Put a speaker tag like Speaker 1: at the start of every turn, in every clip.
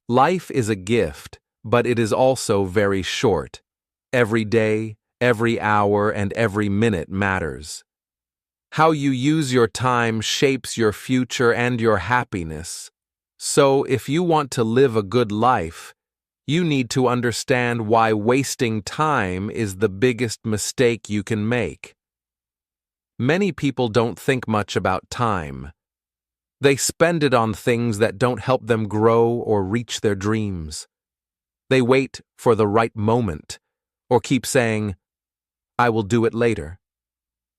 Speaker 1: Life is a gift, but it is also very short. Every day, every hour, and every minute matters. How you use your time shapes your future and your happiness. So, if you want to live a good life, you need to understand why wasting time is the biggest mistake you can make. Many people don't think much about time. They spend it on things that don't help them grow or reach their dreams. They wait for the right moment, or keep saying, "I will do it later."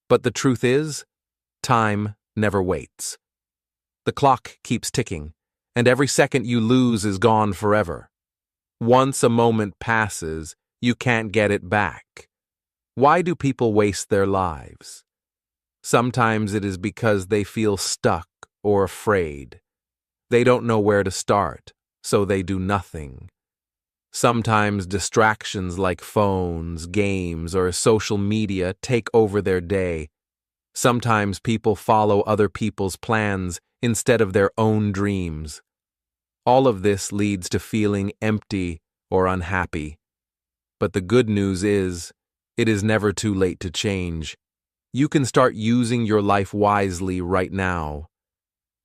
Speaker 1: But the truth is, time never waits. The clock keeps ticking, and every second you lose is gone forever. Once a moment passes, you can't get it back. Why do people waste their lives? Sometimes it is because they feel stuck or afraid. They don't know where to start, so they do nothing. Sometimes distractions like phones, games, or social media take over their day. Sometimes people follow other people's plans instead of their own dreams. All of this leads to feeling empty or unhappy. But the good news is, it is never too late to change. You can start using your life wisely right now.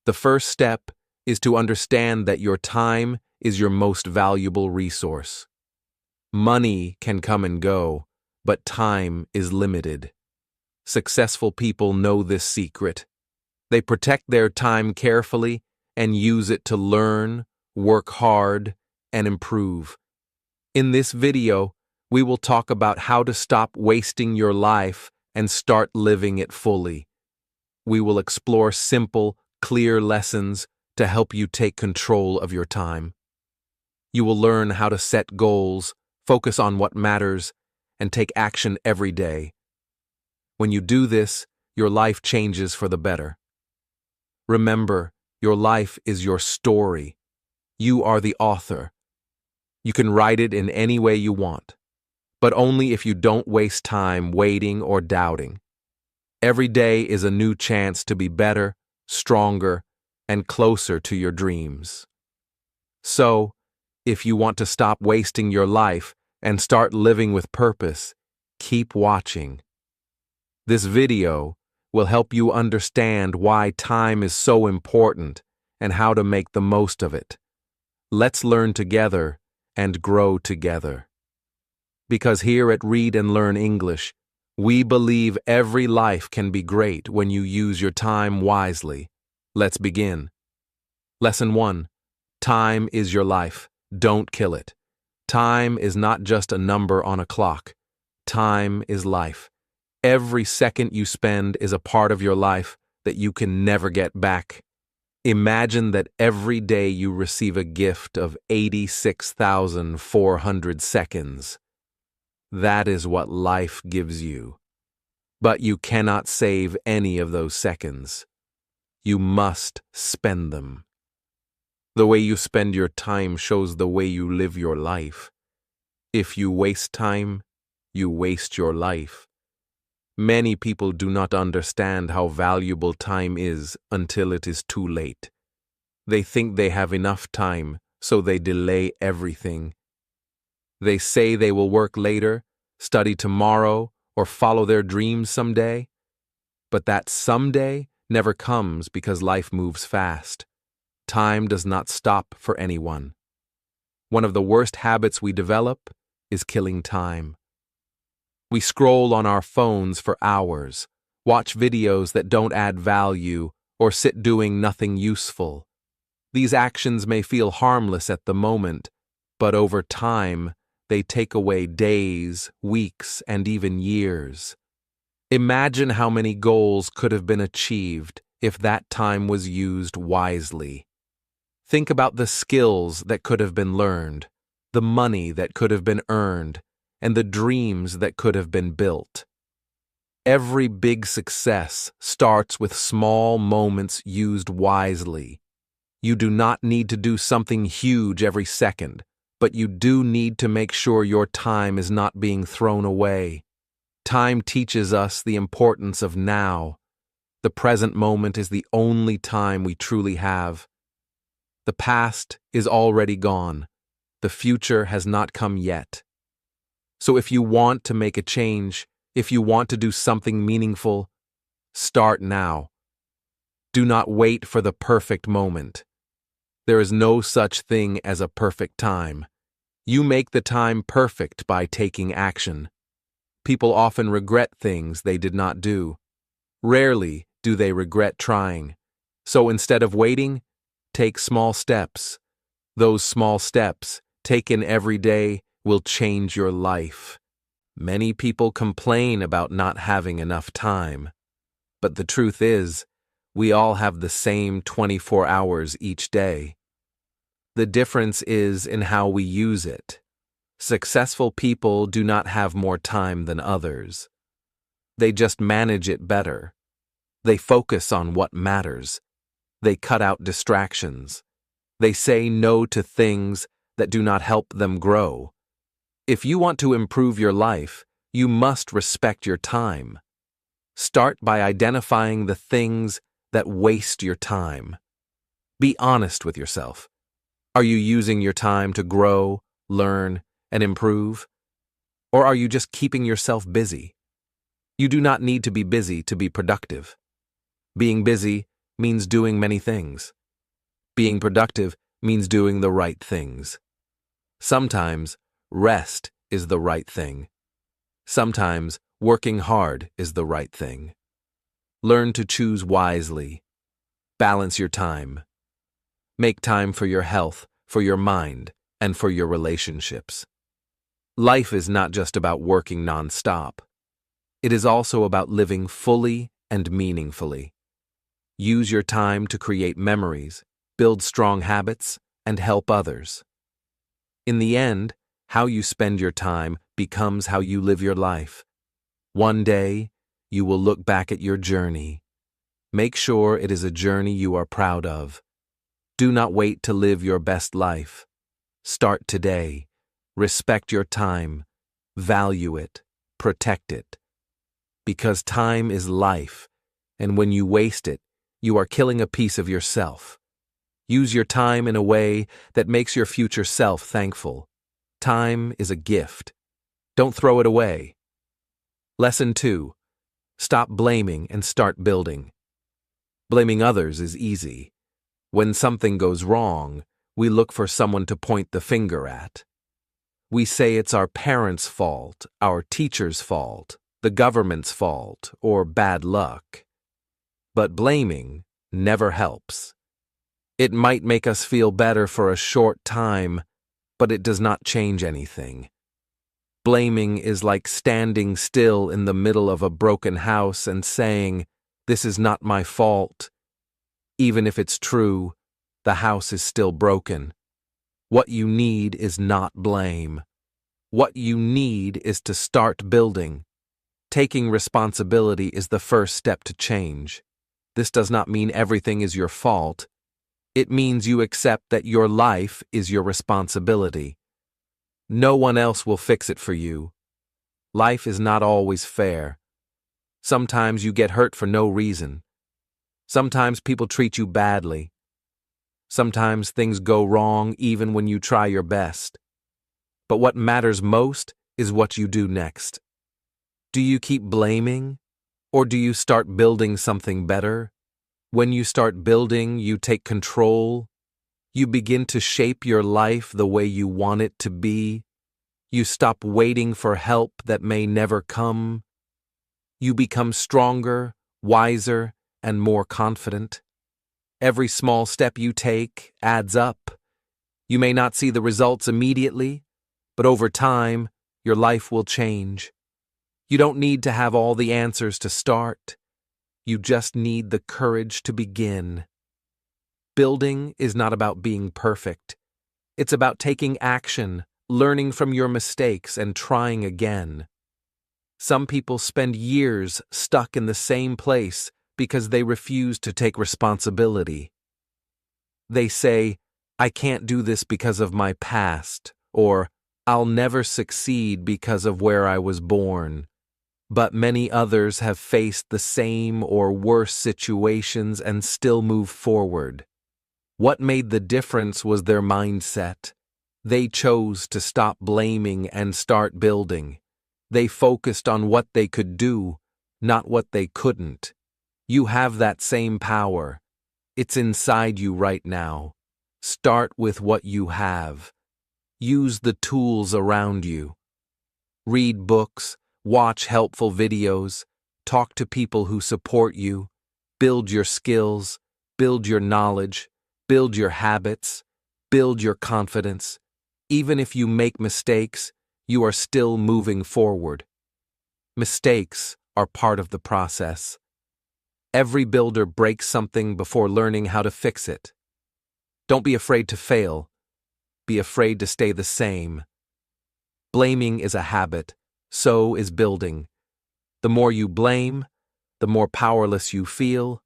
Speaker 1: The first step is to understand that your time is your most valuable resource. Money can come and go, but time is limited. Successful people know this secret. They protect their time carefully and use it to learn, work hard, and improve. In this video, we will talk about how to stop wasting your life and start living it fully. We will explore simple, clear lessons to help you take control of your time. You will learn how to set goals, focus on what matters, and take action every day. When you do this, your life changes for the better. Remember, your life is your story. You are the author. You can write it in any way you want, but only if you don't waste time waiting or doubting. Every day is a new chance to be better, stronger, and closer to your dreams. So, if you want to stop wasting your life and start living with purpose, keep watching. This video will help you understand why time is so important and how to make the most of it. Let's learn together and grow together. Because here at Read and Learn English, we believe every life can be great when you use your time wisely. Let's begin. Lesson 1. Time is your life. Don't kill it. Time is not just a number on a clock. Time is life. Every second you spend is a part of your life that you can never get back. Imagine that every day you receive a gift of 86,400 seconds. That is what life gives you. But you cannot save any of those seconds. You must spend them. The way you spend your time shows the way you live your life. If you waste time, you waste your life. Many people do not understand how valuable time is until it is too late. They think they have enough time, so they delay everything. They say they will work later, study tomorrow, or follow their dreams someday. But that someday never comes because life moves fast. Time does not stop for anyone. One of the worst habits we develop is killing time. We scroll on our phones for hours, watch videos that don't add value, or sit doing nothing useful. These actions may feel harmless at the moment, but over time, they take away days, weeks, and even years. Imagine how many goals could have been achieved if that time was used wisely. Think about the skills that could have been learned, the money that could have been earned, and the dreams that could have been built. Every big success starts with small moments used wisely. You do not need to do something huge every second, but you do need to make sure your time is not being thrown away. Time teaches us the importance of now. The present moment is the only time we truly have. The past is already gone. The future has not come yet. So if you want to make a change, if you want to do something meaningful, start now. Do not wait for the perfect moment. There is no such thing as a perfect time. You make the time perfect by taking action. People often regret things they did not do. Rarely do they regret trying. So instead of waiting, take small steps. Those small steps, taken every day, will change your life. Many people complain about not having enough time. But the truth is, we all have the same 24 hours each day. The difference is in how we use it. Successful people do not have more time than others. They just manage it better. They focus on what matters. They cut out distractions. They say no to things that do not help them grow. If you want to improve your life, you must respect your time. Start by identifying the things that waste your time. Be honest with yourself. Are you using your time to grow, learn, and improve? Or are you just keeping yourself busy? You do not need to be productive. Being busy means doing many things. Being productive means doing the right things. Sometimes rest is the right thing. Sometimes working hard is the right thing. Learn to choose wisely. Balance your time. Make time for your health, for your mind, and for your relationships. Life is not just about working non-stop. It is also about living fully and meaningfully. Use your time to create memories, build strong habits, and help others. In the end, how you spend your time becomes how you live your life. One day, you will look back at your journey. Make sure it is a journey you are proud of. Do not wait to live your best life. Start today. Respect your time. Value it. Protect it. Because time is life, and when you waste it, you are killing a piece of yourself. Use your time in a way that makes your future self thankful. Time is a gift. Don't throw it away. Lesson 2. Stop blaming and start building. Blaming others is easy. When something goes wrong, we look for someone to point the finger at. We say it's our parents' fault, our teacher's fault, the government's fault, or bad luck. But blaming never helps. It might make us feel better for a short time, but it does not change anything. Blaming is like standing still in the middle of a broken house and saying, "This is not my fault." Even if it's true, the house is still broken. What you need is not blame. What you need is to start building. Taking responsibility is the first step to change. This does not mean everything is your fault. It means you accept that your life is your responsibility. No one else will fix it for you. Life is not always fair. Sometimes you get hurt for no reason. Sometimes people treat you badly. Sometimes things go wrong even when you try your best. But what matters most is what you do next. Do you keep blaming, or do you start building something better? When you start building, you take control. You begin to shape your life the way you want it to be. You stop waiting for help that may never come. You become stronger, wiser, and more confident. Every small step you take adds up. You may not see the results immediately, but over time, your life will change. You don't need to have all the answers to start. You just need the courage to begin. Building is not about being perfect. It's about taking action, learning from your mistakes, and trying again. Some people spend years stuck in the same place because they refuse to take responsibility. They say, "I can't do this because of my past," or "I'll never succeed because of where I was born." But many others have faced the same or worse situations and still move forward. What made the difference was their mindset. They chose to stop blaming and start building. They focused on what they could do, not what they couldn't. You have that same power. It's inside you right now. Start with what you have. Use the tools around you. Read books, watch helpful videos, talk to people who support you, build your skills, build your knowledge, build your habits, build your confidence. Even if you make mistakes, you are still moving forward. Mistakes are part of the process. Every builder breaks something before learning how to fix it. Don't be afraid to fail. Be afraid to stay the same. Blaming is a habit, so is building. The more you blame, the more powerless you feel.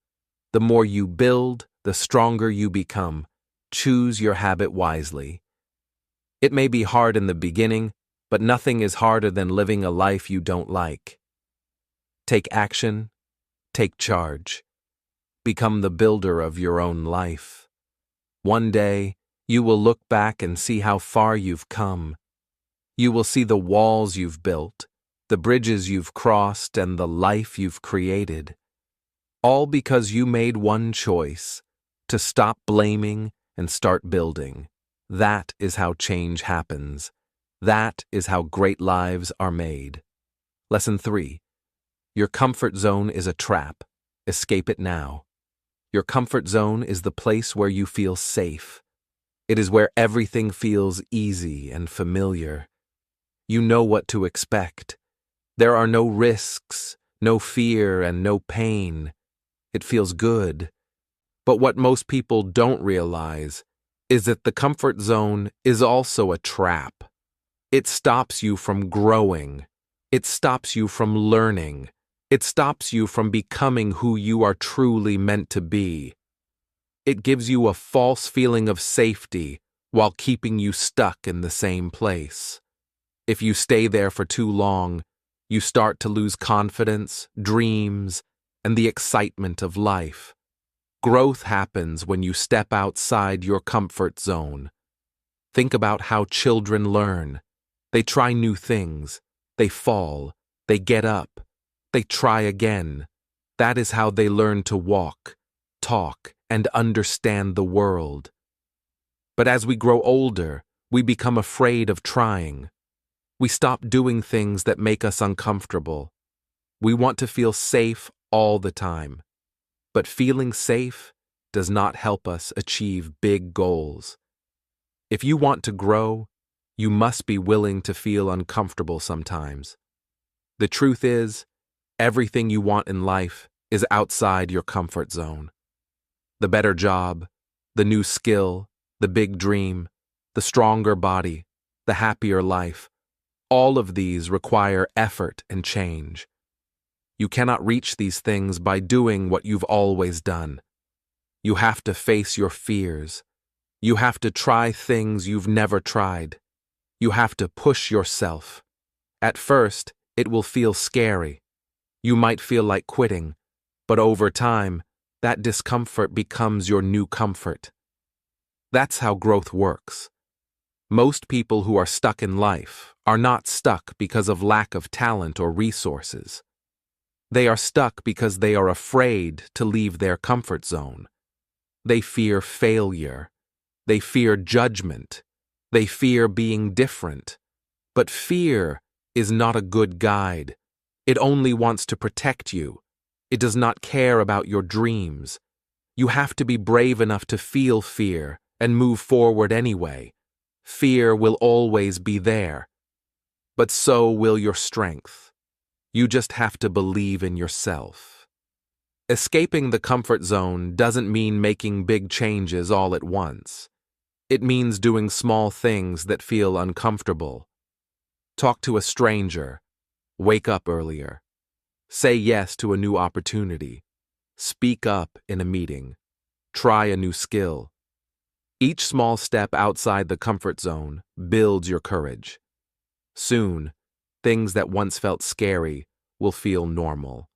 Speaker 1: The more you build, the stronger you become. Choose your habit wisely. It may be hard in the beginning, but nothing is harder than living a life you don't like. Take action. Take charge. Become the builder of your own life. One day, you will look back and see how far you've come. You will see the walls you've built, the bridges you've crossed, and the life you've created. All because you made one choice: to stop blaming and start building. That is how change happens. That is how great lives are made. Lesson 3. Your comfort zone is a trap. Escape it now. Your comfort zone is the place where you feel safe. It is where everything feels easy and familiar. You know what to expect. There are no risks, no fear, and no pain. It feels good. But what most people don't realize is that the comfort zone is also a trap. It stops you from growing. It stops you from learning. It stops you from becoming who you are truly meant to be. It gives you a false feeling of safety while keeping you stuck in the same place. If you stay there for too long, you start to lose confidence, dreams, and the excitement of life. Growth happens when you step outside your comfort zone. Think about how children learn. They try new things. They fall. They get up. They try again. That is how they learn to walk, talk, and understand the world. But as we grow older, we become afraid of trying. We stop doing things that make us uncomfortable. We want to feel safe all the time. But feeling safe does not help us achieve big goals. If you want to grow, you must be willing to feel uncomfortable sometimes. The truth is, everything you want in life is outside your comfort zone. The better job, the new skill, the big dream, the stronger body, the happier life, all of these require effort and change. You cannot reach these things by doing what you've always done. You have to face your fears. You have to try things you've never tried. You have to push yourself. At first, it will feel scary. You might feel like quitting, but over time, that discomfort becomes your new comfort. That's how growth works. Most people who are stuck in life are not stuck because of lack of talent or resources. They are stuck because they are afraid to leave their comfort zone. They fear failure. They fear judgment. They fear being different. But fear is not a good guide. It only wants to protect you. It does not care about your dreams. You have to be brave enough to feel fear and move forward anyway. Fear will always be there. But so will your strength. You just have to believe in yourself. Escaping the comfort zone doesn't mean making big changes all at once. It means doing small things that feel uncomfortable. Talk to a stranger. Wake up earlier. Say yes to a new opportunity. Speak up in a meeting. Try a new skill. Each small step outside the comfort zone builds your courage. Soon, things that once felt scary will feel normal.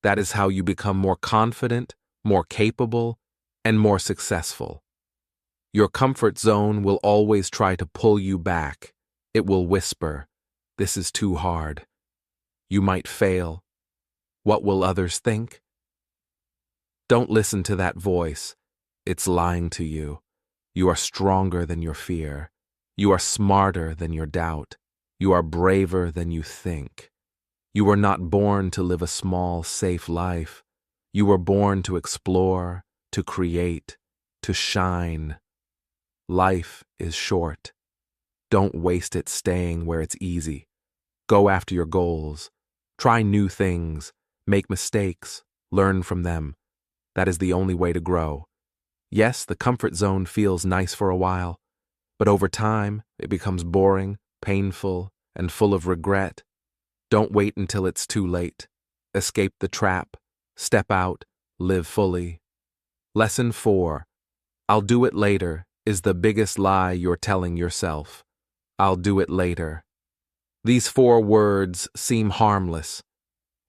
Speaker 1: That is how you become more confident, more capable, and more successful. Your comfort zone will always try to pull you back. It will whisper, "This is too hard. You might fail. What will others think?" Don't listen to that voice. It's lying to you. You are stronger than your fear. You are smarter than your doubt. You are braver than you think. You were not born to live a small, safe life. You were born to explore, to create, to shine. Life is short. Don't waste it staying where it's easy. Go after your goals. Try new things. Make mistakes. Learn from them. That is the only way to grow. Yes, the comfort zone feels nice for a while, but over time, it becomes boring, painful, and full of regret. Don't wait until it's too late. Escape the trap. Step out. Live fully. Lesson 4. I'll do it later is the biggest lie you're telling yourself. I'll do it later. These 4 words seem harmless.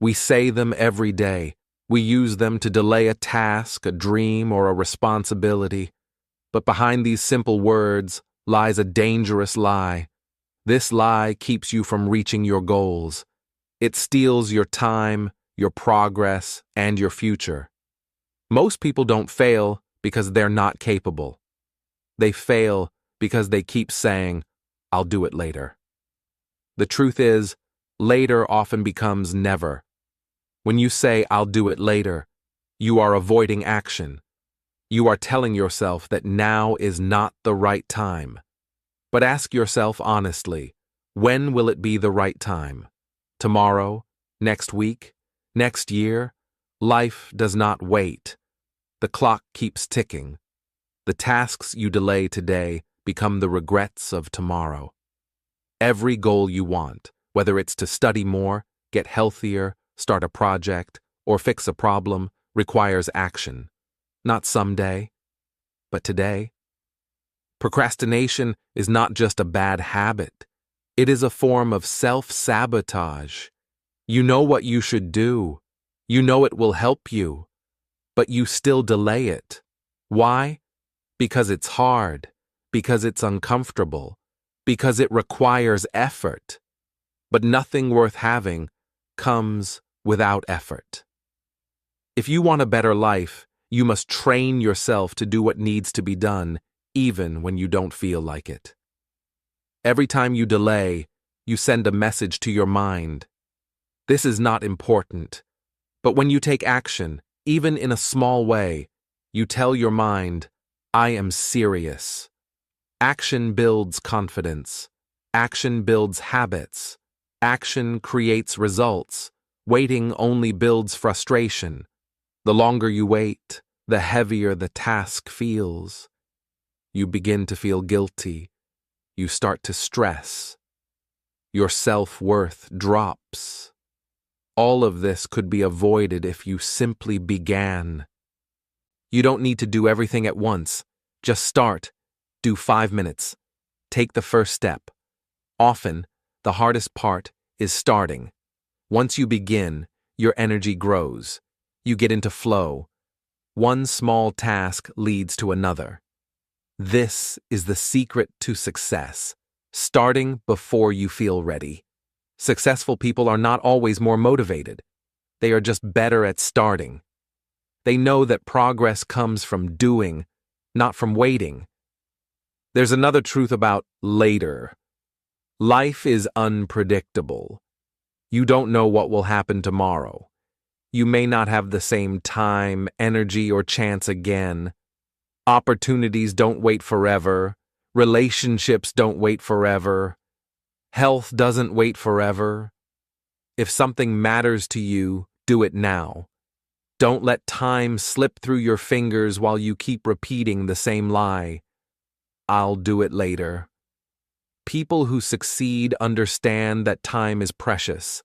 Speaker 1: We say them every day. We use them to delay a task, a dream, or a responsibility. But behind these simple words lies a dangerous lie. This lie keeps you from reaching your goals. It steals your time, your progress, and your future. Most people don't fail because they're not capable. They fail because they keep saying, "I'll do it later." The truth is, later often becomes never. When you say, "I'll do it later," you are avoiding action. You are telling yourself that now is not the right time. But ask yourself honestly, when will it be the right time? Tomorrow? Next week? Next year? Life does not wait. The clock keeps ticking. The tasks you delay today become the regrets of tomorrow. Every goal you want, whether it's to study more, get healthier, start a project, or fix a problem, requires action. Not someday, but today. Procrastination is not just a bad habit. It is a form of self-sabotage. You know what you should do. You know it will help you. But you still delay it. Why? Because it's hard. Because it's uncomfortable. Because it requires effort. But nothing worth having comes without effort. If you want a better life, you must train yourself to do what needs to be done, even when you don't feel like it. Every time you delay, you send a message to your mind. This is not important. But when you take action, even in a small way, you tell your mind, "I am serious." Action builds confidence. Action builds habits. Action creates results. Waiting only builds frustration. The longer you wait, the heavier the task feels. You begin to feel guilty. You start to stress. Your self-worth drops. All of this could be avoided if you simply began. You don't need to do everything at once. Just start. Do 5 minutes. Take the first step. Often, the hardest part is starting. Once you begin, your energy grows. You get into flow. One small task leads to another. This is the secret to success. Starting before you feel ready. Successful people are not always more motivated. They are just better at starting. They know that progress comes from doing, not from waiting. There's another truth about later. Life is unpredictable. You don't know what will happen tomorrow. You may not have the same time, energy, or chance again. Opportunities don't wait forever. Relationships don't wait forever. Health doesn't wait forever. If something matters to you, do it now. Don't let time slip through your fingers while you keep repeating the same lie. "I'll do it later." People who succeed understand that time is precious.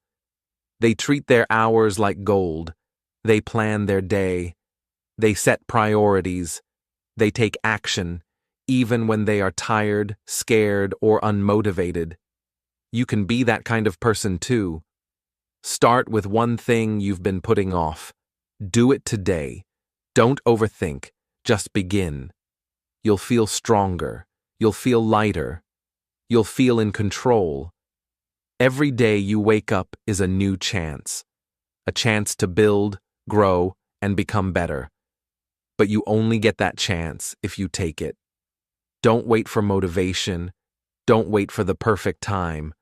Speaker 1: They treat their hours like gold. They plan their day. They set priorities. They take action, even when they are tired, scared, or unmotivated. You can be that kind of person too. Start with one thing you've been putting off. Do it today. Don't overthink. Just begin. you'll feel stronger, you'll feel lighter, you'll feel in control. Every day you wake up is a new chance. A chance to build, grow, and become better. But you only get that chance if you take it. Don't wait for motivation. Don't wait for the perfect time.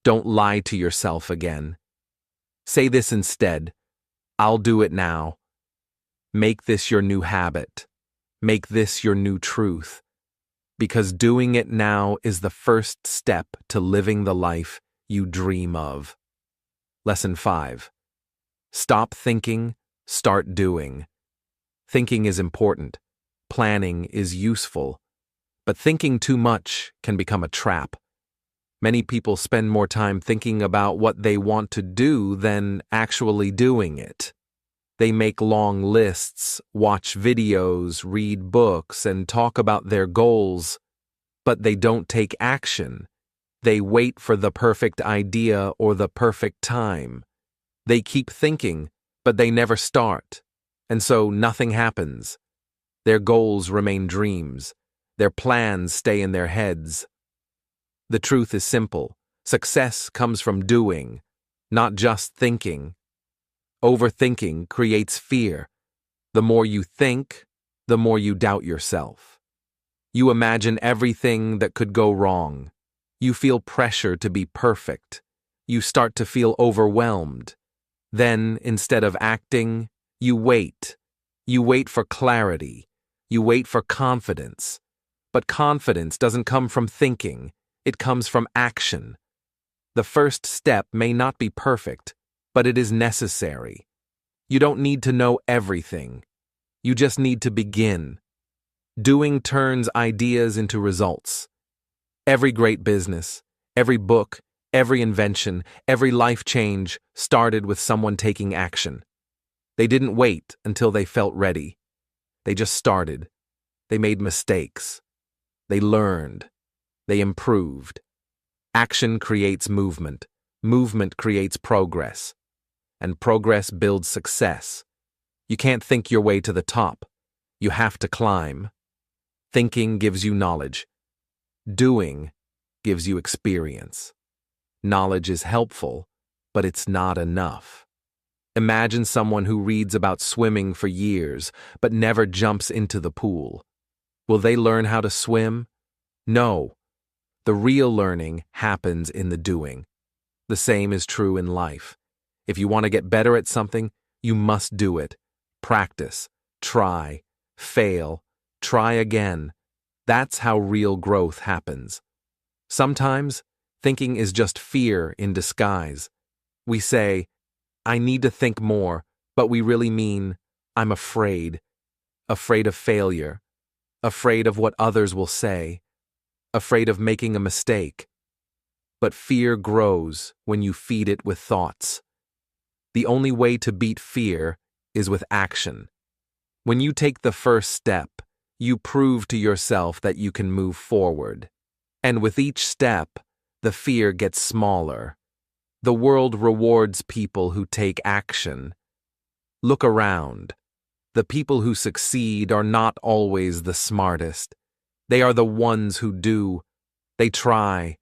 Speaker 1: Don't lie to yourself again. Say this instead: I'll do it now. Make this your new habit. Make this your new truth. Because doing it now is the first step to living the life you dream of. Lesson 5. Stop thinking, start doing. Thinking is important. Planning is useful. But thinking too much can become a trap. Many people spend more time thinking about what they want to do than actually doing it. They make long lists, watch videos, read books, and talk about their goals, but they don't take action. They wait for the perfect idea or the perfect time. They keep thinking, but they never start, and so nothing happens. Their goals remain dreams. Their plans stay in their heads. The truth is simple. Success comes from doing, not just thinking. Overthinking creates fear. The more you think, the more you doubt yourself. You imagine everything that could go wrong. You feel pressure to be perfect. You start to feel overwhelmed. Then, instead of acting, you wait. You wait for clarity. You wait for confidence. But confidence doesn't come from thinking. It comes from action. The first step may not be perfect, but it is necessary. You don't need to know everything. You just need to begin. Doing turns ideas into results. Every great business, every book, every invention, every life change started with someone taking action. They didn't wait until they felt ready. They just started. They made mistakes. They learned. They improved. Action creates movement. Movement creates progress. And progress builds success. You can't think your way to the top. You have to climb. Thinking gives you knowledge. Doing gives you experience. Knowledge is helpful, but it's not enough. Imagine someone who reads about swimming for years, but never jumps into the pool. Will they learn how to swim? No. The real learning happens in the doing. The same is true in life. If you want to get better at something, you must do it. Practice, try, fail, try again. That's how real growth happens. Sometimes, thinking is just fear in disguise. We say, I need to think more, but we really mean, I'm afraid. Afraid of failure. Afraid of what others will say. Afraid of making a mistake. But fear grows when you feed it with thoughts. The only way to beat fear is with action. When you take the first step, you prove to yourself that you can move forward. And with each step, the fear gets smaller. The world rewards people who take action. Look around. The people who succeed are not always the smartest. They are the ones who do. They try.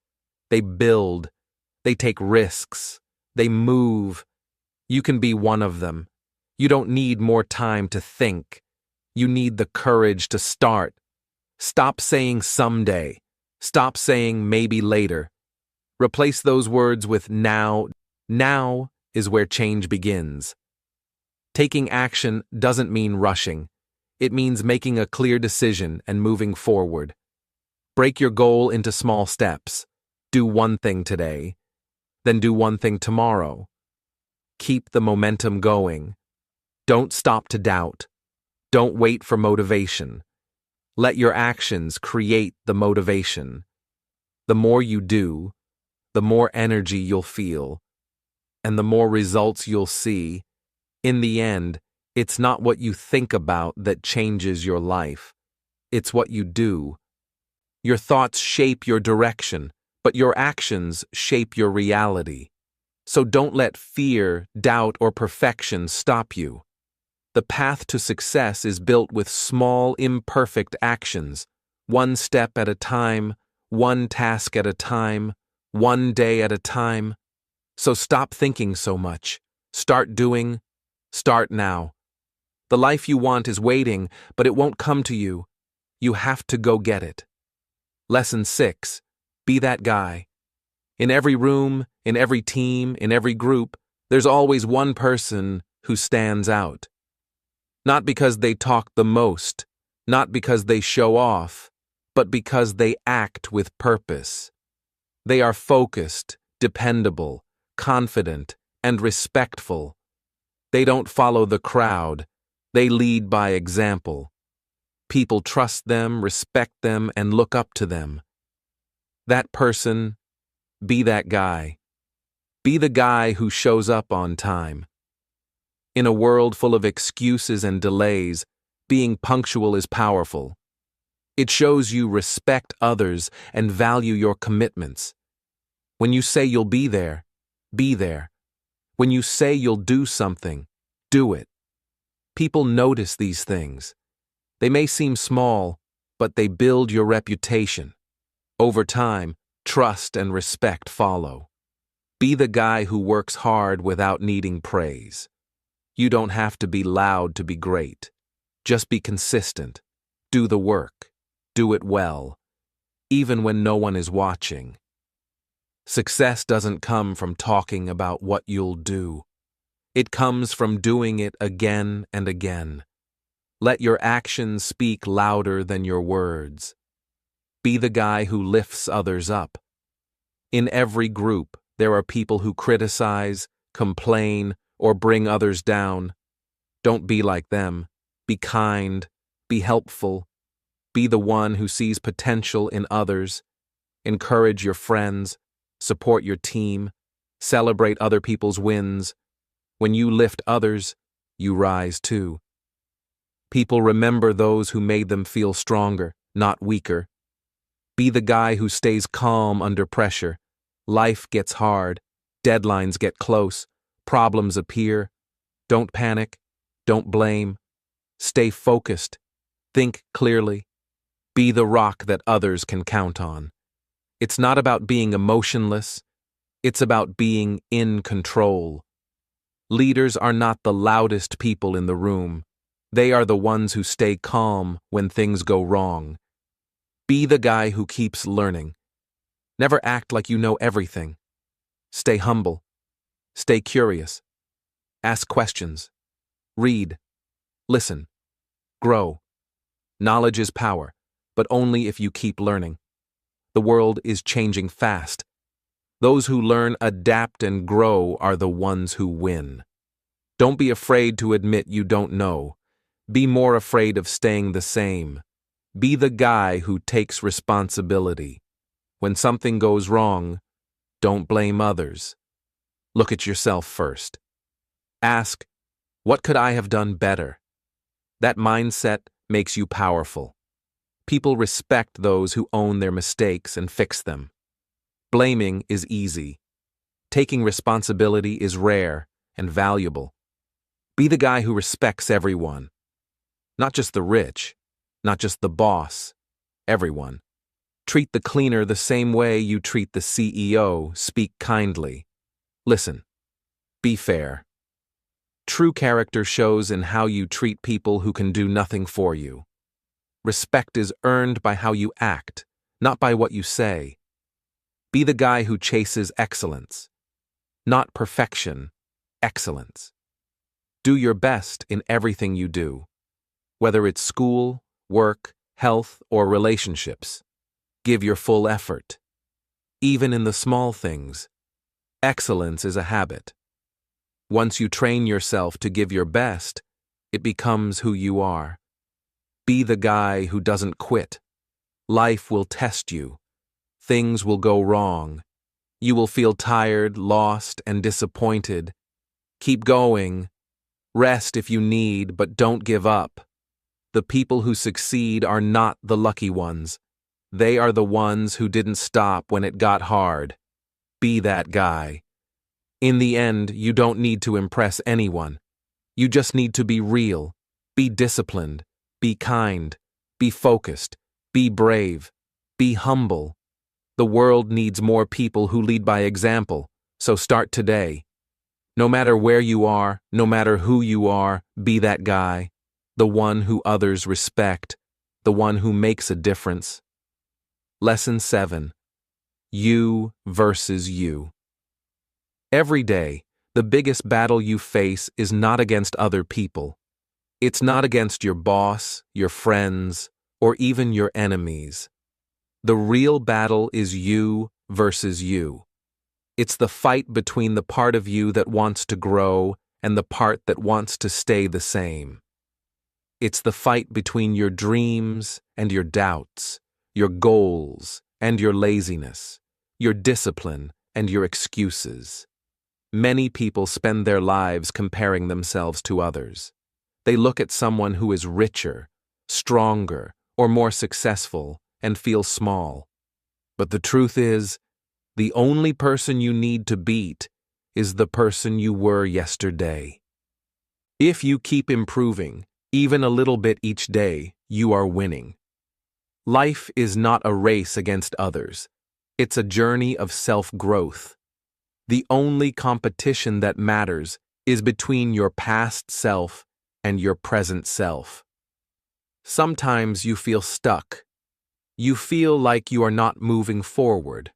Speaker 1: They build. They take risks. They move. You can be one of them. You don't need more time to think. You need the courage to start. Stop saying someday. Stop saying maybe later. Replace those words with now. Now is where change begins. Taking action doesn't mean rushing. It means making a clear decision and moving forward. Break your goal into small steps. Do one thing today, then do one thing tomorrow. Keep the momentum going. Don't stop to doubt. Don't wait for motivation. Let your actions create the motivation. The more you do, the more energy you'll feel, and the more results you'll see. In the end, it's not what you think about that changes your life. It's what you do. Your thoughts shape your direction, but your actions shape your reality. So don't let fear, doubt, or perfection stop you. The path to success is built with small, imperfect actions. One step at a time, one task at a time, one day at a time. So stop thinking so much. Start doing. Start now. The life you want is waiting, but it won't come to you. You have to go get it. Lesson 6. Be that guy. In every room, in every team, in every group, there's always one person who stands out. Not because they talk the most, not because they show off, but because they act with purpose. They are focused, dependable, confident, and respectful. They don't follow the crowd. They lead by example. People trust them, respect them, and look up to them. That person, be that guy. Be the guy who shows up on time. In a world full of excuses and delays, being punctual is powerful. It shows you respect others and value your commitments. When you say you'll be there, be there. When you say you'll do something, do it. People notice these things. They may seem small, but they build your reputation. Over time, trust and respect follow. Be the guy who works hard without needing praise. You don't have to be loud to be great. Just be consistent. Do the work. Do it well. Even when no one is watching. Success doesn't come from talking about what you'll do. It comes from doing it again and again. Let your actions speak louder than your words. Be the guy who lifts others up. In every group, there are people who criticize, complain, or bring others down. Don't be like them. Be kind. Be helpful. Be the one who sees potential in others. Encourage your friends. Support your team. Celebrate other people's wins. When you lift others, you rise too. People remember those who made them feel stronger, not weaker. Be the guy who stays calm under pressure. Life gets hard. Deadlines get close. Problems appear. Don't panic. Don't blame. Stay focused. Think clearly. Be the rock that others can count on. It's not about being emotionless. It's about being in control. Leaders are not the loudest people in the room. They are the ones who stay calm when things go wrong. Be the guy who keeps learning. Never act like you know everything. Stay humble. Stay curious. Ask questions. Read. Listen. Grow. Knowledge is power, but only if you keep learning. The world is changing fast. Those who learn, adapt, and grow are the ones who win. Don't be afraid to admit you don't know. Be more afraid of staying the same. Be the guy who takes responsibility. When something goes wrong, don't blame others. Look at yourself first. Ask, what could I have done better? That mindset makes you powerful. People respect those who own their mistakes and fix them. Blaming is easy. Taking responsibility is rare and valuable. Be the guy who respects everyone. Not just the rich, not just the boss, everyone. Treat the cleaner the same way you treat the CEO. Speak kindly. Listen. Be fair. True character shows in how you treat people who can do nothing for you. Respect is earned by how you act, not by what you say. Be the guy who chases excellence. Not perfection, excellence. Do your best in everything you do. Whether it's school, work, health, or relationships. Give your full effort. Even in the small things. Excellence is a habit. Once you train yourself to give your best, it becomes who you are. Be the guy who doesn't quit. Life will test you. Things will go wrong. You will feel tired, lost, and disappointed. Keep going. Rest if you need, but don't give up. The people who succeed are not the lucky ones. They are the ones who didn't stop when it got hard. Be that guy. In the end, you don't need to impress anyone. You just need to be real. Be disciplined. Be kind. Be focused. Be brave. Be humble. The world needs more people who lead by example, so start today. No matter where you are, no matter who you are, be that guy, the one who others respect, the one who makes a difference. Lesson 7. You versus you. Every day, the biggest battle you face is not against other people. It's not against your boss, your friends, or even your enemies. The real battle is you versus you. It's the fight between the part of you that wants to grow and the part that wants to stay the same. It's the fight between your dreams and your doubts, your goals and your laziness, your discipline and your excuses. Many people spend their lives comparing themselves to others. They look at someone who is richer, stronger, or more successful and feel small. But the truth is, the only person you need to beat is the person you were yesterday. If you keep improving, even a little bit each day, you are winning. Life is not a race against others. It's a journey of self-growth. The only competition that matters is between your past self and your present self. Sometimes you feel stuck. You feel like you are not moving forward.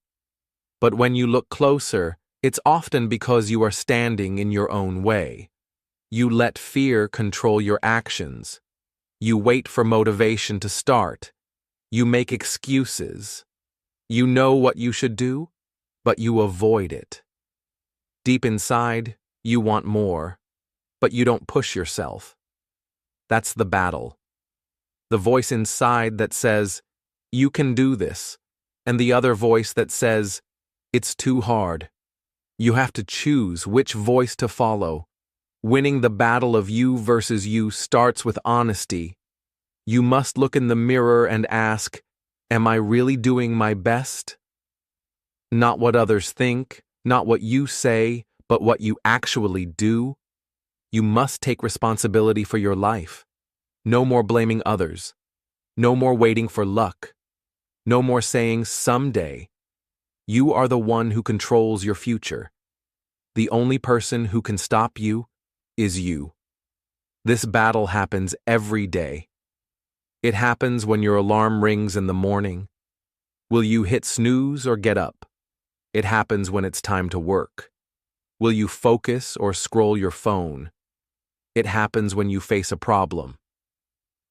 Speaker 1: But when you look closer, it's often because you are standing in your own way. You let fear control your actions. You wait for motivation to start. You make excuses. You know what you should do, but you avoid it. Deep inside, you want more, but you don't push yourself. That's the battle. The voice inside that says, "You can do this," and the other voice that says, "It's too hard." You have to choose which voice to follow. Winning the battle of you versus you starts with honesty. You must look in the mirror and ask, "Am I really doing my best?" Not what others think, not what you say, but what you actually do. You must take responsibility for your life. No more blaming others. No more waiting for luck. No more saying someday. You are the one who controls your future. The only person who can stop you is you. This battle happens every day. It happens when your alarm rings in the morning. Will you hit snooze or get up? It happens when it's time to work. Will you focus or scroll your phone? It happens when you face a problem.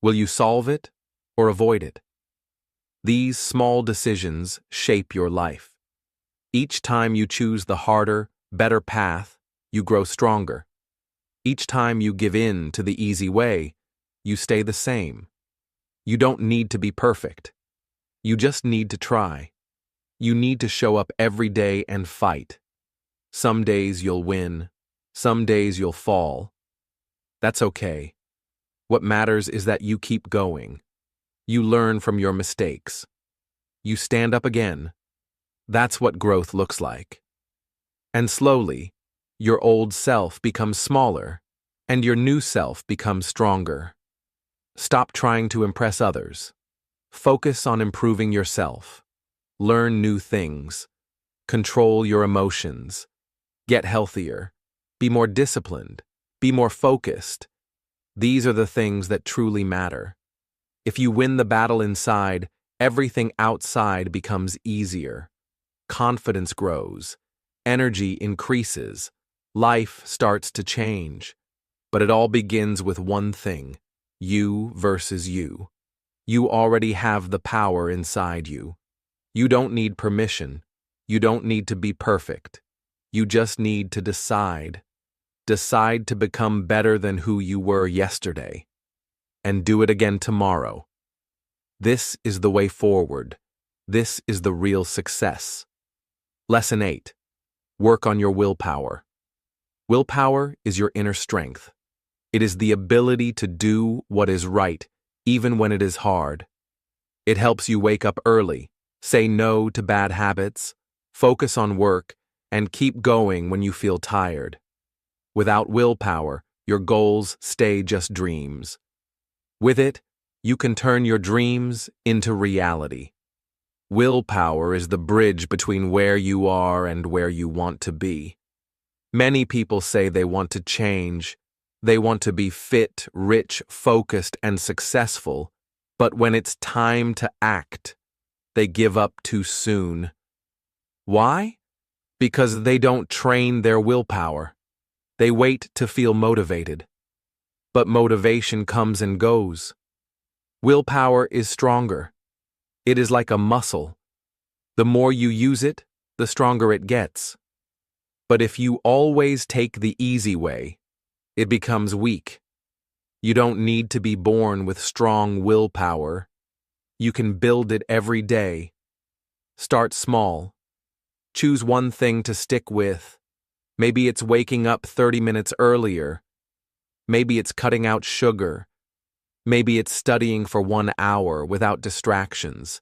Speaker 1: Will you solve it or avoid it? These small decisions shape your life. Each time you choose the harder, better path, you grow stronger. Each time you give in to the easy way, you stay the same. You don't need to be perfect. You just need to try. You need to show up every day and fight. Some days you'll win. Some days you'll fall. That's okay. What matters is that you keep going. You learn from your mistakes. You stand up again. That's what growth looks like. And slowly, your old self becomes smaller, and your new self becomes stronger. Stop trying to impress others. Focus on improving yourself. Learn new things. Control your emotions. Get healthier. Be more disciplined. Be more focused. These are the things that truly matter. If you win the battle inside, everything outside becomes easier. Confidence grows. Energy increases. Life starts to change. But it all begins with one thing: you versus you. You already have the power inside you. You don't need permission. You don't need to be perfect. You just need to decide. Decide to become better than who you were yesterday. And do it again tomorrow. This is the way forward. This is the real success. Lesson 8. Work on your willpower. Willpower is your inner strength. It is the ability to do what is right, even when it is hard. It helps you wake up early, say no to bad habits, focus on work, and keep going when you feel tired. Without willpower, your goals stay just dreams. With it, you can turn your dreams into reality. Willpower is the bridge between where you are and where you want to be. Many people say they want to change. They want to be fit, rich, focused, and successful, but when it's time to act, they give up too soon. Why? Because they don't train their willpower. They wait to feel motivated. But motivation comes and goes. Willpower is stronger. It is like a muscle. The more you use it, the stronger it gets. But if you always take the easy way, it becomes weak. You don't need to be born with strong willpower. You can build it every day. Start small. Choose one thing to stick with. Maybe it's waking up 30 minutes earlier. Maybe it's cutting out sugar. Maybe it's studying for 1 hour without distractions.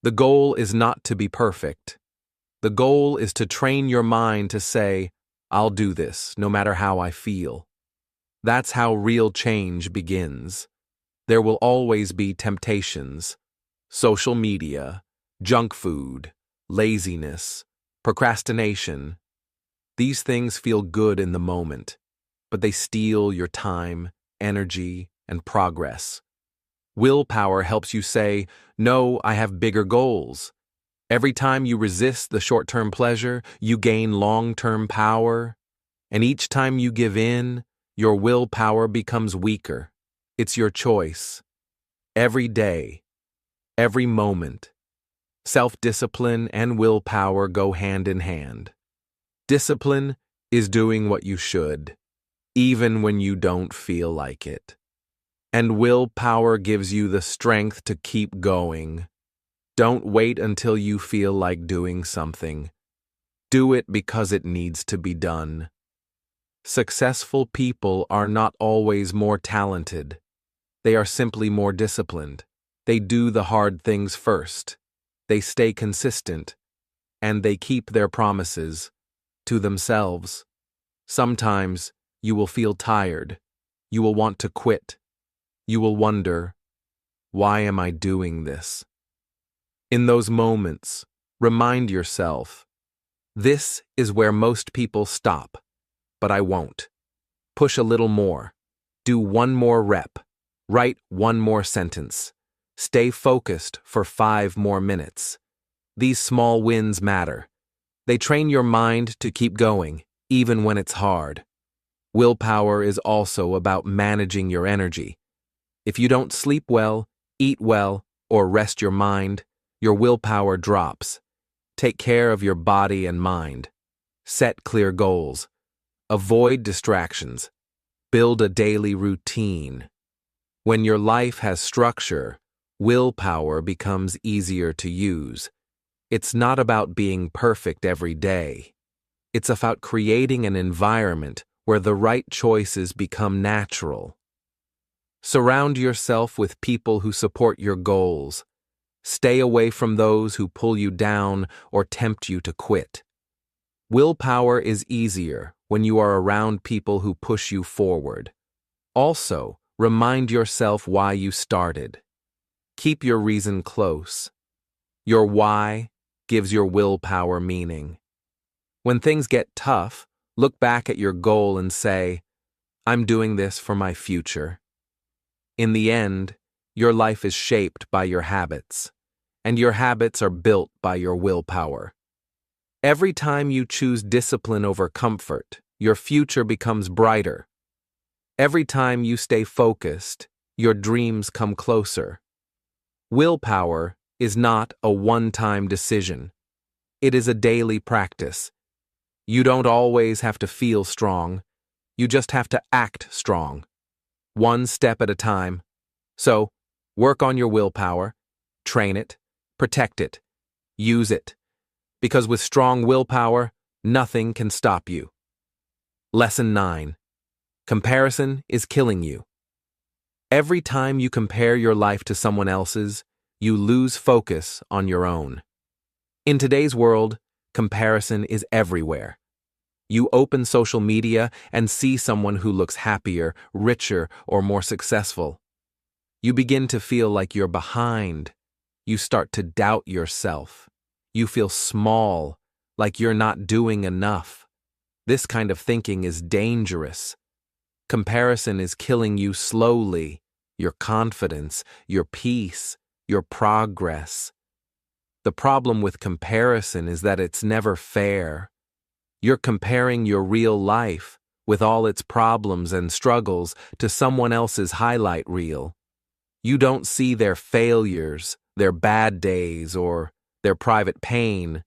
Speaker 1: The goal is not to be perfect. The goal is to train your mind to say, I'll do this, no matter how I feel. That's how real change begins. There will always be temptations. Social media, junk food, laziness, procrastination. These things feel good in the moment, but they steal your time, energy, and progress. Willpower helps you say, no, I have bigger goals. Every time you resist the short-term pleasure, you gain long-term power. And each time you give in, your willpower becomes weaker. It's your choice. Every day, every moment, self-discipline and willpower go hand in hand. Discipline is doing what you should, even when you don't feel like it. And willpower gives you the strength to keep going. Don't wait until you feel like doing something. Do it because it needs to be done. Successful people are not always more talented. They are simply more disciplined. They do the hard things first. They stay consistent. And they keep their promises to themselves. Sometimes you will feel tired. You will want to quit. You will wonder, why am I doing this? In those moments, remind yourself, this is where most people stop, but I won't. Push a little more. Do one more rep. Write one more sentence. Stay focused for 5 more minutes. These small wins matter. They train your mind to keep going, even when it's hard. Willpower is also about managing your energy. If you don't sleep well, eat well, or rest your mind, your willpower drops. Take care of your body and mind. Set clear goals. Avoid distractions. Build a daily routine. When your life has structure, willpower becomes easier to use. It's not about being perfect every day. It's about creating an environment where the right choices become natural. Surround yourself with people who support your goals. Stay away from those who pull you down or tempt you to quit. Willpower is easier when you are around people who push you forward. Also, remind yourself why you started. Keep your reason close. Your why gives your willpower meaning. When things get tough, look back at your goal and say, I'm doing this for my future. In the end, your life is shaped by your habits, and your habits are built by your willpower. Every time you choose discipline over comfort, your future becomes brighter. Every time you stay focused, your dreams come closer. Willpower is not a one-time decision. It is a daily practice. You don't always have to feel strong. You just have to act strong. One step at a time. So, work on your willpower, train it, protect it, use it. Because with strong willpower, nothing can stop you. Lesson 9. Comparison is killing you. Every time you compare your life to someone else's, you lose focus on your own. In today's world, comparison is everywhere. You open social media and see someone who looks happier, richer, or more successful. You begin to feel like you're behind. You start to doubt yourself. You feel small, like you're not doing enough. This kind of thinking is dangerous. Comparison is killing you slowly, your confidence, your peace, your progress. The problem with comparison is that it's never fair. You're comparing your real life, with all its problems and struggles, to someone else's highlight reel. You don't see their failures, their bad days, or their private pain.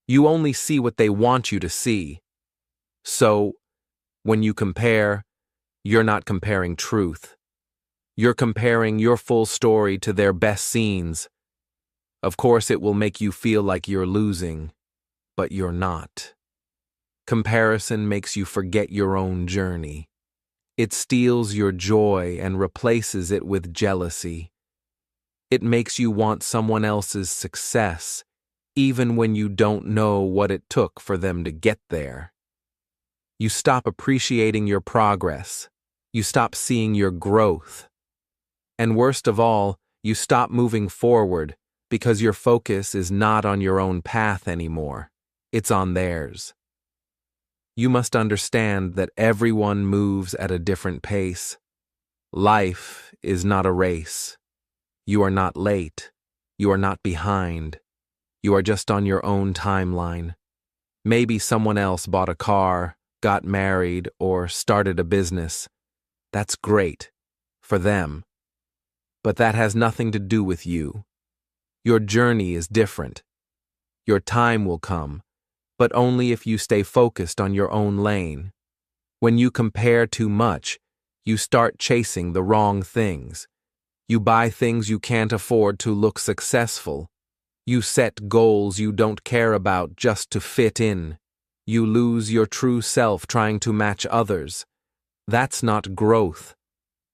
Speaker 1: You only see what they want you to see. So, when you compare, you're not comparing truth. You're comparing your full story to their best scenes. Of course, it will make you feel like you're losing, but you're not. Comparison makes you forget your own journey. It steals your joy and replaces it with jealousy. It makes you want someone else's success, even when you don't know what it took for them to get there. You stop appreciating your progress. You stop seeing your growth. And worst of all, you stop moving forward because your focus is not on your own path anymore. It's on theirs. You must understand that everyone moves at a different pace. Life is not a race. You are not late. You are not behind. You are just on your own timeline. Maybe someone else bought a car, got married, or started a business. That's great. For them. But that has nothing to do with you. Your journey is different. Your time will come, but only if you stay focused on your own lane. When you compare too much, you start chasing the wrong things. You buy things you can't afford to look successful. You set goals you don't care about just to fit in. You lose your true self trying to match others. That's not growth.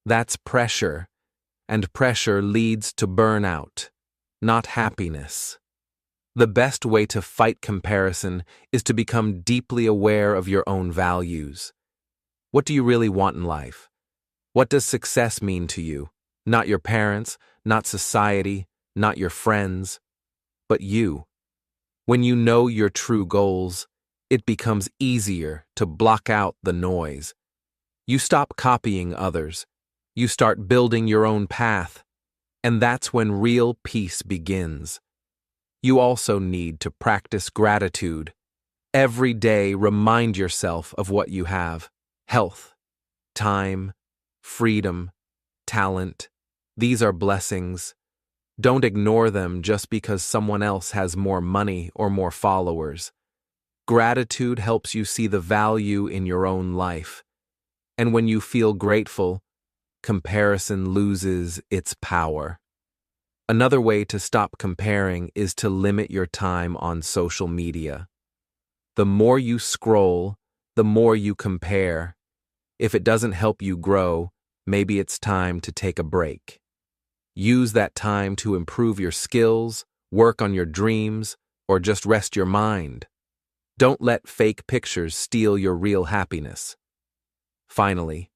Speaker 1: That's pressure. And pressure leads to burnout, not happiness. The best way to fight comparison is to become deeply aware of your own values. What do you really want in life? What does success mean to you? Not your parents, not society, not your friends, but you. When you know your true goals, it becomes easier to block out the noise. You stop copying others. You start building your own path, and that's when real peace begins. You also need to practice gratitude. Every day, remind yourself of what you have: health, time, freedom, talent. These are blessings. Don't ignore them just because someone else has more money or more followers. Gratitude helps you see the value in your own life. And when you feel grateful, comparison loses its power. Another way to stop comparing is to limit your time on social media. The more you scroll, the more you compare. If it doesn't help you grow, maybe it's time to take a break. Use that time to improve your skills, work on your dreams, or just rest your mind. Don't let fake pictures steal your real happiness. Finally,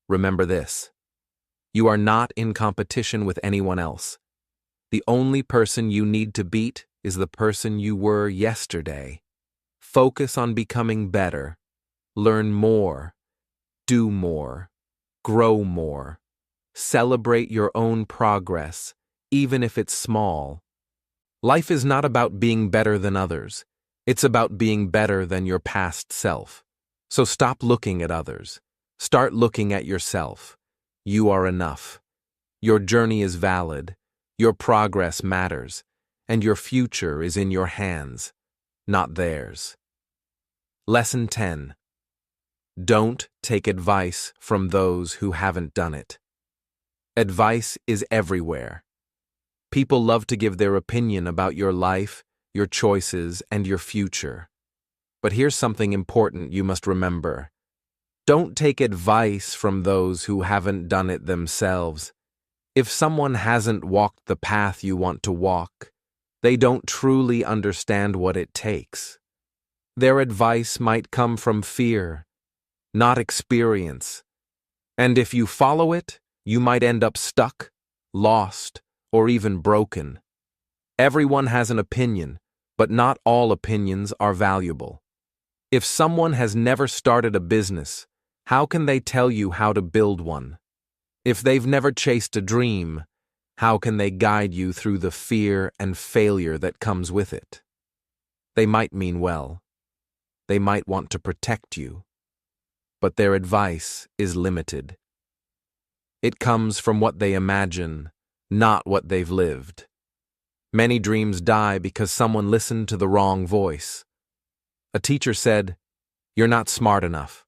Speaker 1: remember this: you are not in competition with anyone else. The only person you need to beat is the person you were yesterday. Focus on becoming better. Learn more. Do more. Grow more. Celebrate your own progress, even if it's small. Life is not about being better than others. It's about being better than your past self. So stop looking at others. Start looking at yourself. You are enough. Your journey is valid. Your progress matters, and your future is in your hands, not theirs. Lesson 10. Don't take advice from those who haven't done it. Advice is everywhere. People love to give their opinion about your life, your choices, and your future. But here's something important you must remember. Don't take advice from those who haven't done it themselves. If someone hasn't walked the path you want to walk, they don't truly understand what it takes. Their advice might come from fear, not experience. And if you follow it, you might end up stuck, lost, or even broken. Everyone has an opinion, but not all opinions are valuable. If someone has never started a business, how can they tell you how to build one? If they've never chased a dream, how can they guide you through the fear and failure that comes with it? They might mean well. They might want to protect you. But their advice is limited. It comes from what they imagine, not what they've lived. Many dreams die because someone listened to the wrong voice. A teacher said, "You're not smart enough."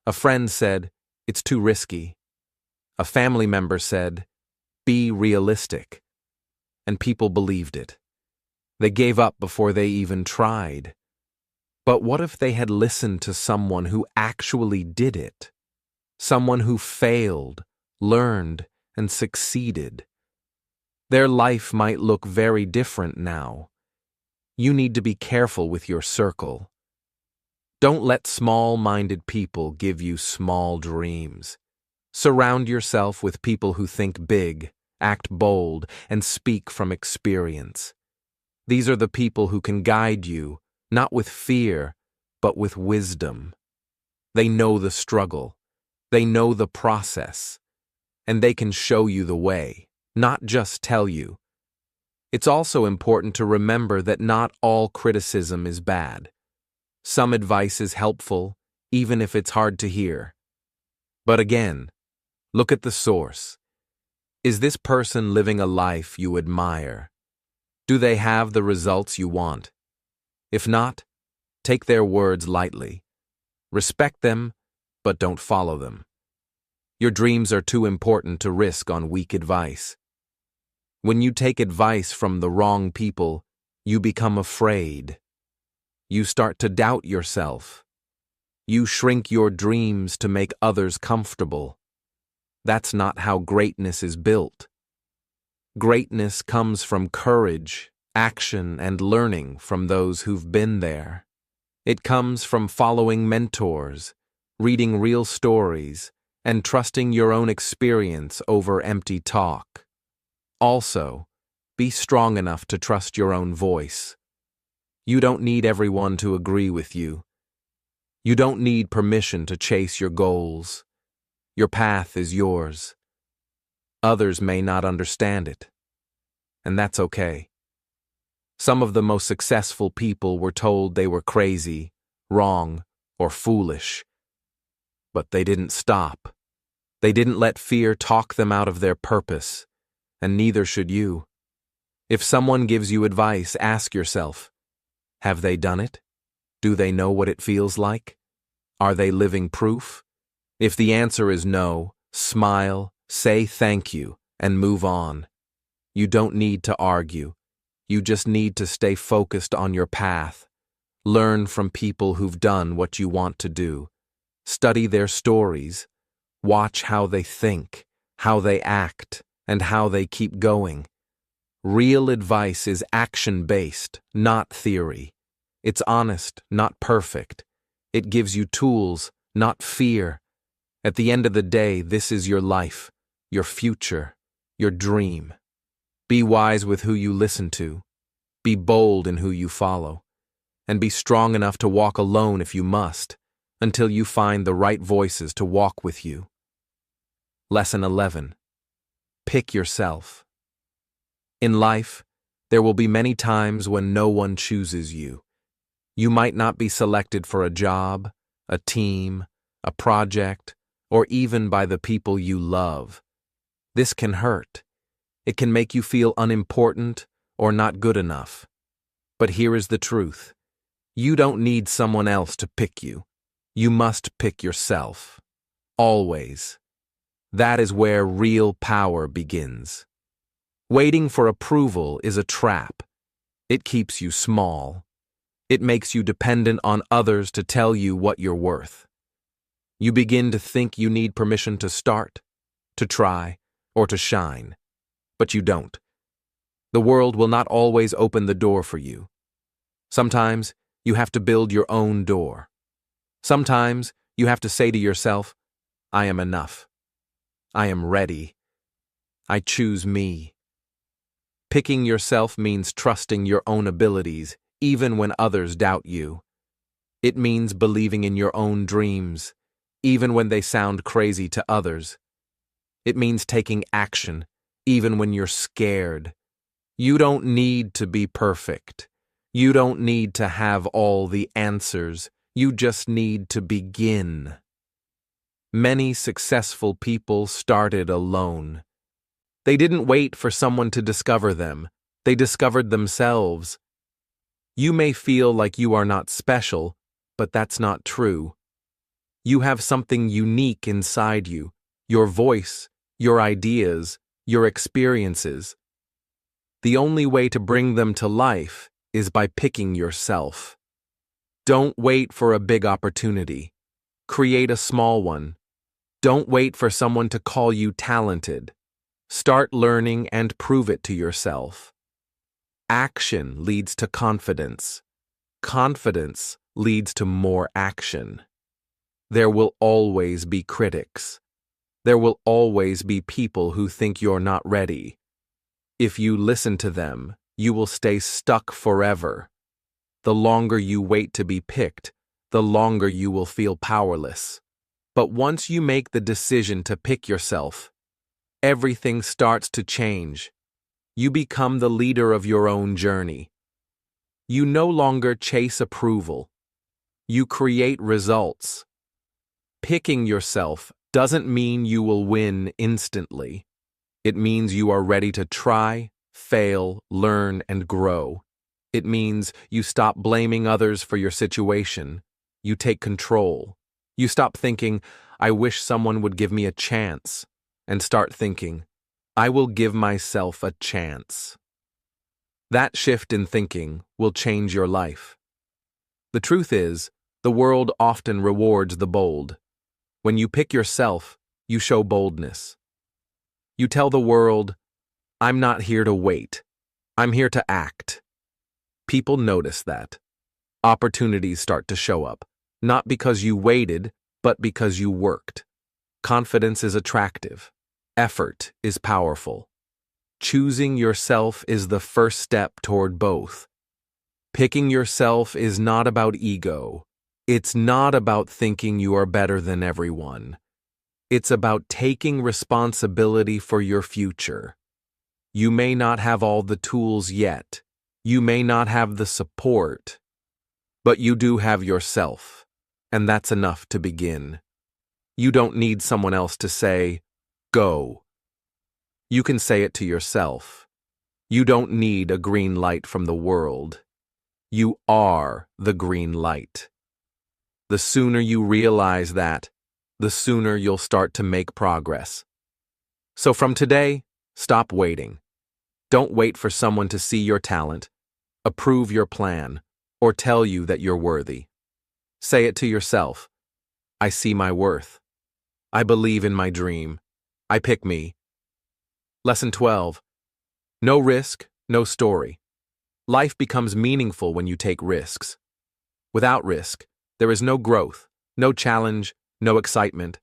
Speaker 1: A friend said, "It's too risky." A family member said, "Be realistic." And people believed it. They gave up before they even tried. But what if they had listened to someone who actually did it? Someone who failed, learned, and succeeded? Their life might look very different now. You need to be careful with your circle. Don't let small-minded people give you small dreams. Surround yourself with people who think big, act bold, and speak from experience. These are the people who can guide you, not with fear, but with wisdom. They know the struggle, they know the process, and they can show you the way, not just tell you. It's also important to remember that not all criticism is bad. Some advice is helpful, even if it's hard to hear. But again, look at the source. Is this person living a life you admire? Do they have the results you want? If not, take their words lightly. Respect them, but don't follow them. Your dreams are too important to risk on weak advice. When you take advice from the wrong people, you become afraid. You start to doubt yourself. You shrink your dreams to make others comfortable. That's not how greatness is built. Greatness comes from courage, action, and learning from those who've been there. It comes from following mentors, reading real stories, and trusting your own experience over empty talk. Also, be strong enough to trust your own voice. You don't need everyone to agree with you. You don't need permission to chase your goals. Your path is yours. Others may not understand it, and that's okay. Some of the most successful people were told they were crazy, wrong, or foolish. But they didn't stop. They didn't let fear talk them out of their purpose, and neither should you. If someone gives you advice, ask yourself, have they done it? Do they know what it feels like? Are they living proof? If the answer is no, smile, say thank you, and move on. You don't need to argue. You just need to stay focused on your path. Learn from people who've done what you want to do. Study their stories. Watch how they think, how they act, and how they keep going. Real advice is action-based, not theory. It's honest, not perfect. It gives you tools, not fear. At the end of the day, this is your life, your future, your dream. Be wise with who you listen to. Be bold in who you follow. And be strong enough to walk alone if you must, until you find the right voices to walk with you. Lesson 11. Pick yourself. In life, there will be many times when no one chooses you. You might not be selected for a job, a team, a project, or even by the people you love. This can hurt. It can make you feel unimportant or not good enough. But here is the truth. You don't need someone else to pick you. You must pick yourself. Always. That is where real power begins. Waiting for approval is a trap. It keeps you small. It makes you dependent on others to tell you what you're worth. You begin to think you need permission to start, to try, or to shine. But you don't. The world will not always open the door for you. Sometimes you have to build your own door. Sometimes you have to say to yourself, I am enough. I am ready. I choose me. Picking yourself means trusting your own abilities, even when others doubt you. It means believing in your own dreams, even when they sound crazy to others. It means taking action, even when you're scared. You don't need to be perfect. You don't need to have all the answers. You just need to begin. Many successful people started alone. They didn't wait for someone to discover them. They discovered themselves. You may feel like you are not special, but that's not true. You have something unique inside you, your voice, your ideas, your experiences. The only way to bring them to life is by picking yourself. Don't wait for a big opportunity. Create a small one. Don't wait for someone to call you talented. Start learning and prove it to yourself. Action leads to confidence. Confidence leads to more action. There will always be critics. There will always be people who think you're not ready. If you listen to them, you will stay stuck forever. The longer you wait to be picked, the longer you will feel powerless. But once you make the decision to pick yourself, everything starts to change. You become the leader of your own journey. You no longer chase approval. You create results. Picking yourself doesn't mean you will win instantly. It means you are ready to try, fail, learn, and grow. It means you stop blaming others for your situation. You take control. You stop thinking, I wish someone would give me a chance, and start thinking, I will give myself a chance. That shift in thinking will change your life. The truth is, the world often rewards the bold. When you pick yourself, you show boldness. You tell the world, I'm not here to wait. I'm here to act. People notice that. Opportunities start to show up, not because you waited, but because you worked. Confidence is attractive. Effort is powerful. Choosing yourself is the first step toward both. Picking yourself is not about ego. It's not about thinking you are better than everyone. It's about taking responsibility for your future. You may not have all the tools yet. You may not have the support. But you do have yourself, and that's enough to begin. You don't need someone else to say, go. You can say it to yourself. You don't need a green light from the world. You are the green light. The sooner you realize that, the sooner you'll start to make progress. So from today, stop waiting. Don't wait for someone to see your talent, approve your plan, or tell you that you're worthy. Say it to yourself. I see my worth. I believe in my dream. I pick me. Lesson 12. No risk, no story. Life becomes meaningful when you take risks. Without risk, there is no growth, no challenge, no excitement.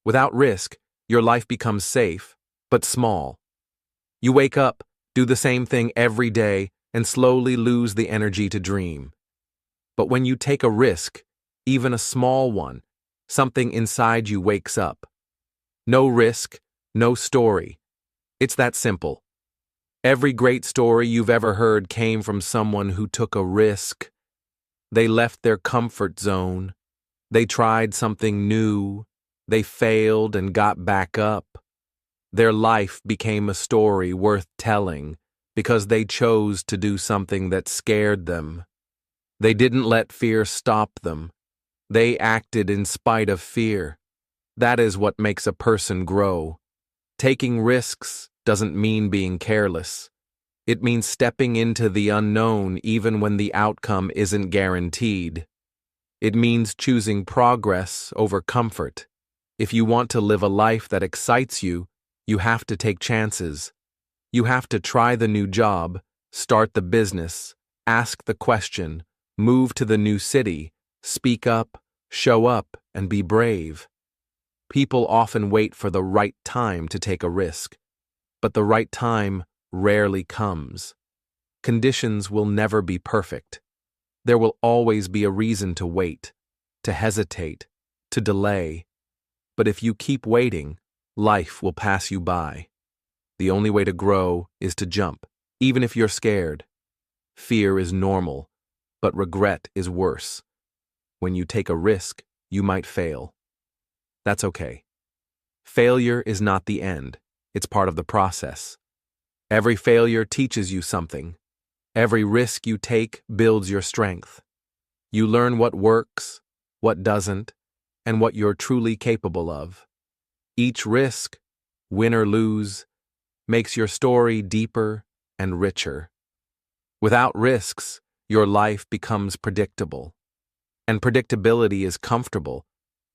Speaker 1: Without risk, your life becomes safe, but small. You wake up, do the same thing every day, and slowly lose the energy to dream. But when you take a risk, even a small one, something inside you wakes up. No risk, no story. It's that simple. Every great story you've ever heard came from someone who took a risk. They left their comfort zone. They tried something new. They failed and got back up. Their life became a story worth telling because they chose to do something that scared them. They didn't let fear stop them. They acted in spite of fear. That is what makes a person grow. Taking risks doesn't mean being careless. It means stepping into the unknown even when the outcome isn't guaranteed. It means choosing progress over comfort. If you want to live a life that excites you, you have to take chances. You have to try the new job, start the business, ask the question, move to the new city, speak up, show up, and be brave. People often wait for the right time to take a risk. but the right time rarely comes. Conditions will never be perfect. There will always be a reason to wait, to hesitate, to delay. But if you keep waiting, life will pass you by. The only way to grow is to jump, even if you're scared. Fear is normal, but regret is worse. When you take a risk, you might fail. That's okay. Failure is not the end. It's part of the process. Every failure teaches you something. Every risk you take builds your strength. You learn what works, what doesn't, and what you're truly capable of. Each risk, win or lose, makes your story deeper and richer. Without risks, your life becomes predictable. And predictability is comfortable,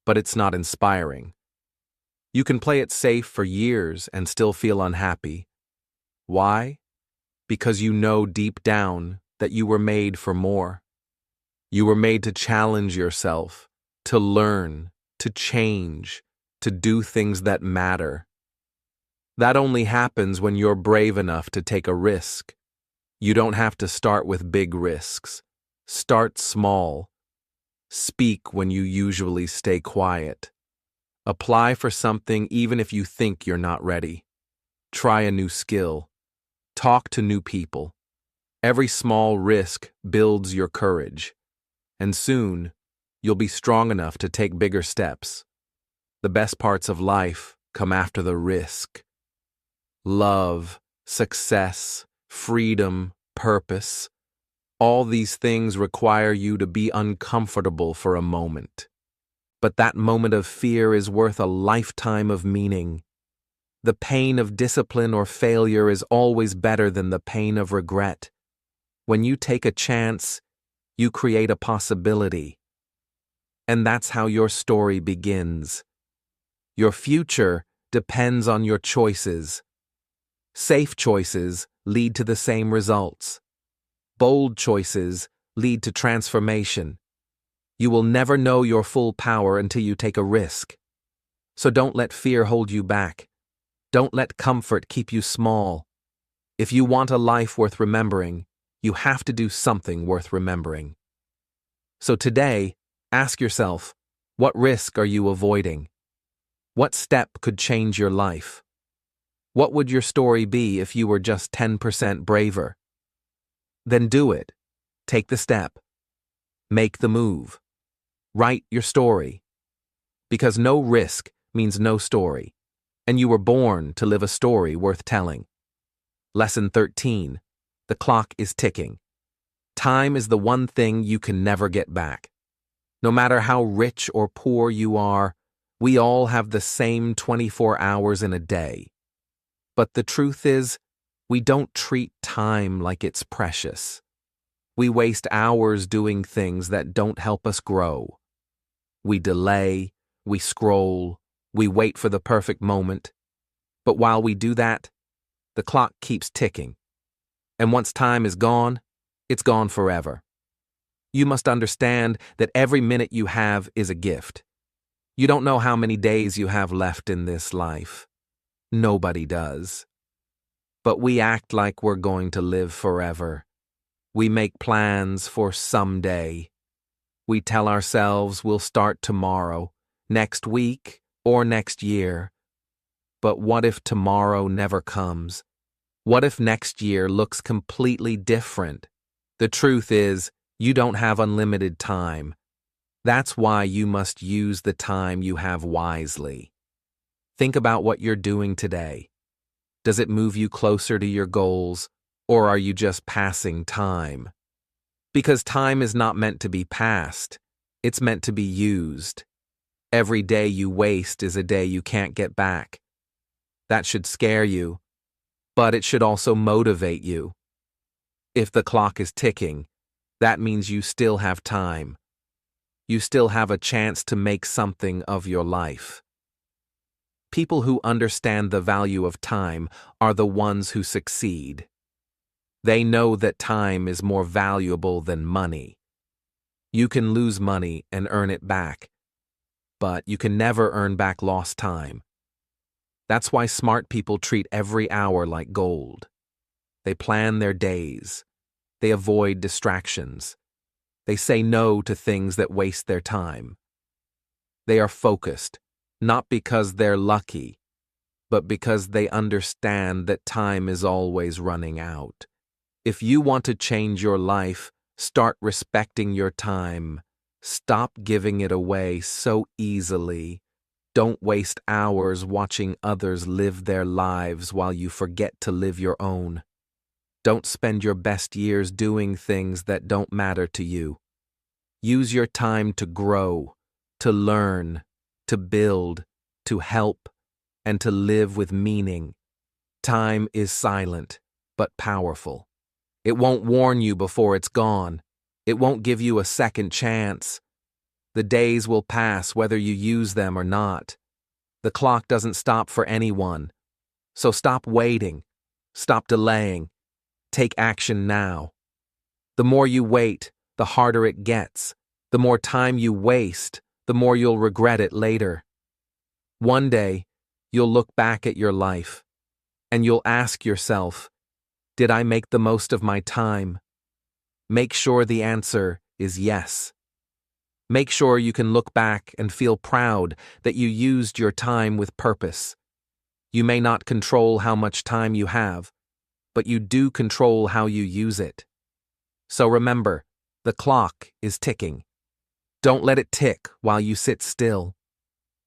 Speaker 1: but it's not inspiring. You can play it safe for years and still feel unhappy. Why? Because you know deep down that you were made for more. You were made to challenge yourself, to learn, to change, to do things that matter. That only happens when you're brave enough to take a risk. You don't have to start with big risks. Start small. Speak when you usually stay quiet. Apply for something even if you think you're not ready. Try a new skill. Talk to new people. Every small risk builds your courage. And soon, you'll be strong enough to take bigger steps. The best parts of life come after the risk. Love, success, freedom, purpose. All these things require you to be uncomfortable for a moment. But that moment of fear is worth a lifetime of meaning. The pain of discipline or failure is always better than the pain of regret. When you take a chance, you create a possibility. And that's how your story begins. Your future depends on your choices. Safe choices lead to the same results. Bold choices lead to transformation. You will never know your full power until you take a risk. So don't let fear hold you back. Don't let comfort keep you small. If you want a life worth remembering, you have to do something worth remembering. So today, ask yourself, what risk are you avoiding? What step could change your life? What would your story be if you were just 10% braver? Then do it. Take the step. Make the move. Write your story. Because no risk means no story, and you were born to live a story worth telling. Lesson 13. The clock is ticking. Time is the one thing you can never get back. No matter how rich or poor you are, we all have the same 24 hours in a day. But the truth is, we don't treat time like it's precious. We waste hours doing things that don't help us grow. We delay, we scroll, we wait for the perfect moment. But while we do that, the clock keeps ticking. And once time is gone, it's gone forever. You must understand that every minute you have is a gift. You don't know how many days you have left in this life. Nobody does. But we act like we're going to live forever. We make plans for someday. We tell ourselves we'll start tomorrow, next week, or next year. But what if tomorrow never comes? What if next year looks completely different? The truth is, you don't have unlimited time. That's why you must use the time you have wisely. Think about what you're doing today. Does it move you closer to your goals, or are you just passing time? Because time is not meant to be passed, it's meant to be used. Every day you waste is a day you can't get back. That should scare you, but it should also motivate you. If the clock is ticking, that means you still have time. You still have a chance to make something of your life. People who understand the value of time are the ones who succeed. They know that time is more valuable than money. You can lose money and earn it back, but you can never earn back lost time. That's why smart people treat every hour like gold. They plan their days. They avoid distractions. They say no to things that waste their time. They are focused, not because they're lucky, but because they understand that time is always running out. If you want to change your life, start respecting your time. Stop giving it away so easily. Don't waste hours watching others live their lives while you forget to live your own. Don't spend your best years doing things that don't matter to you. Use your time to grow, to learn, to build, to help, and to live with meaning. Time is silent, but powerful. It won't warn you before it's gone. It won't give you a second chance. The days will pass whether you use them or not. The clock doesn't stop for anyone. So stop waiting. Stop delaying. Take action now. The more you wait, the harder it gets. The more time you waste, the more you'll regret it later. One day, you'll look back at your life, and you'll ask yourself, did I make the most of my time? Make sure the answer is yes. Make sure you can look back and feel proud that you used your time with purpose. You may not control how much time you have, but you do control how you use it. So remember, the clock is ticking. Don't let it tick while you sit still.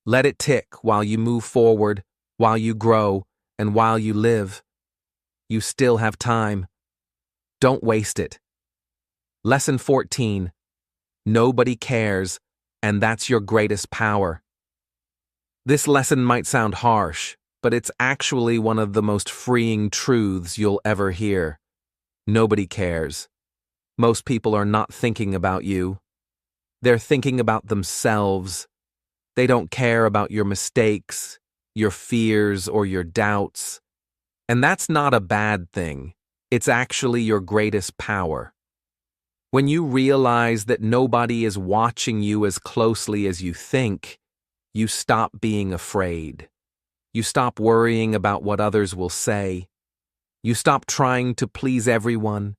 Speaker 1: Let it tick while you move forward, while you grow, and while you live. You still have time. Don't waste it. Lesson 14. Nobody cares, and that's your greatest power. This lesson might sound harsh, but it's actually one of the most freeing truths you'll ever hear. Nobody cares. Most people are not thinking about you. They're thinking about themselves. They don't care about your mistakes, your fears, or your doubts. And that's not a bad thing. It's actually your greatest power. When you realize that nobody is watching you as closely as you think, you stop being afraid. You stop worrying about what others will say. You stop trying to please everyone.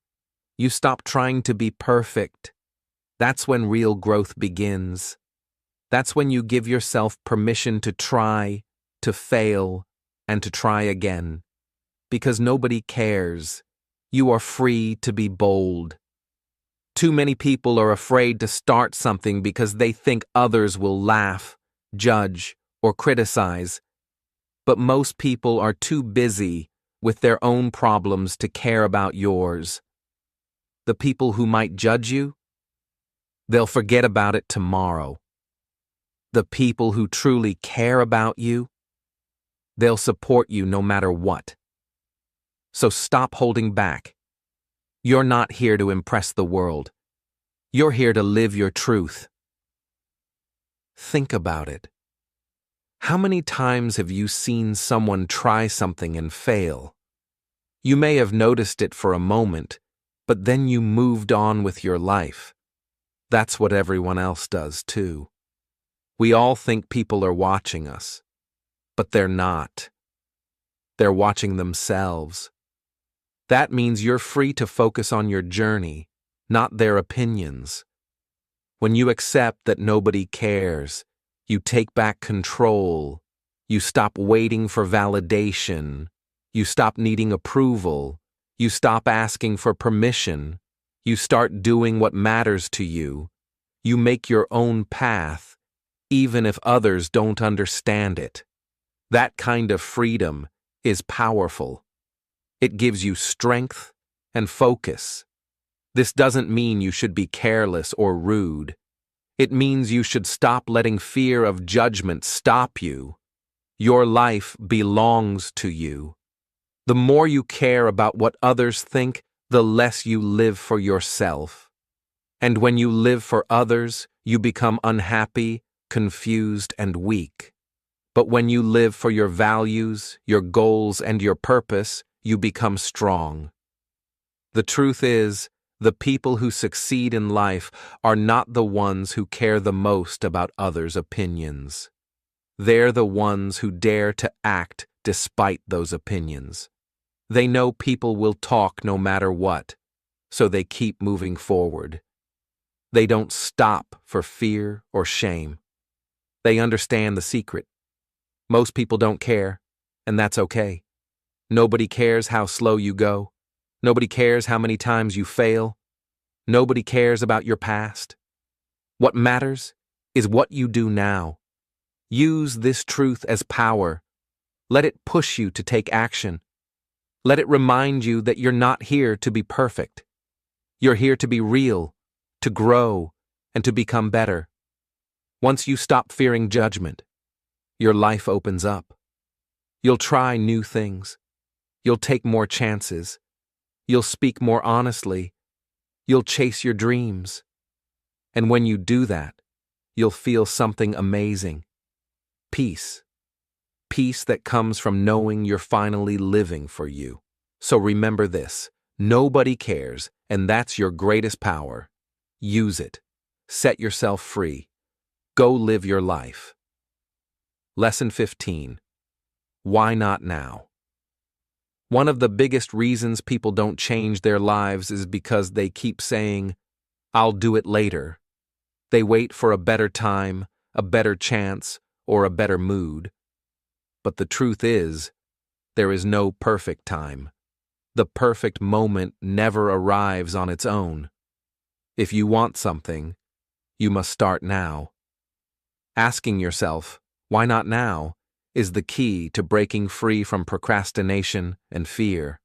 Speaker 1: You stop trying to be perfect. That's when real growth begins. That's when you give yourself permission to try, to fail, and to try again. Because nobody cares. You are free to be bold. Too many people are afraid to start something because they think others will laugh, judge, or criticize. But most people are too busy with their own problems to care about yours. The people who might judge you, they'll forget about it tomorrow. The people who truly care about you, they'll support you no matter what. So stop holding back. You're not here to impress the world. You're here to live your truth. Think about it. How many times have you seen someone try something and fail? You may have noticed it for a moment, but then you moved on with your life. That's what everyone else does too. We all think people are watching us, but they're not. They're watching themselves. That means you're free to focus on your journey, not their opinions. When you accept that nobody cares, you take back control. You stop waiting for validation. You stop needing approval. You stop asking for permission. You start doing what matters to you. You make your own path, even if others don't understand it. That kind of freedom is powerful. It gives you strength and focus. This doesn't mean you should be careless or rude. It means you should stop letting fear of judgment stop you. Your life belongs to you. The more you care about what others think, the less you live for yourself. And when you live for others, you become unhappy, confused, and weak. But when you live for your values, your goals, and your purpose, you become strong. The truth is, the people who succeed in life are not the ones who care the most about others' opinions. They're the ones who dare to act despite those opinions. They know people will talk no matter what, so they keep moving forward. They don't stop for fear or shame. They understand the secret. Most people don't care, and that's okay. Nobody cares how slow you go. Nobody cares how many times you fail. Nobody cares about your past. What matters is what you do now. Use this truth as power. Let it push you to take action. Let it remind you that you're not here to be perfect. You're here to be real, to grow, and to become better. Once you stop fearing judgment, your life opens up. You'll try new things. You'll take more chances. You'll speak more honestly. You'll chase your dreams. And when you do that, you'll feel something amazing. Peace. Peace that comes from knowing you're finally living for you. So remember this, nobody cares, and that's your greatest power. Use it. Set yourself free. Go live your life. Lesson 15. Why not now? One of the biggest reasons people don't change their lives is because they keep saying, "I'll do it later." They wait for a better time, a better chance, or a better mood. But the truth is, there is no perfect time. The perfect moment never arrives on its own. If you want something, you must start now. Asking yourself, "Why not now?" is the key to breaking free from procrastination and fear.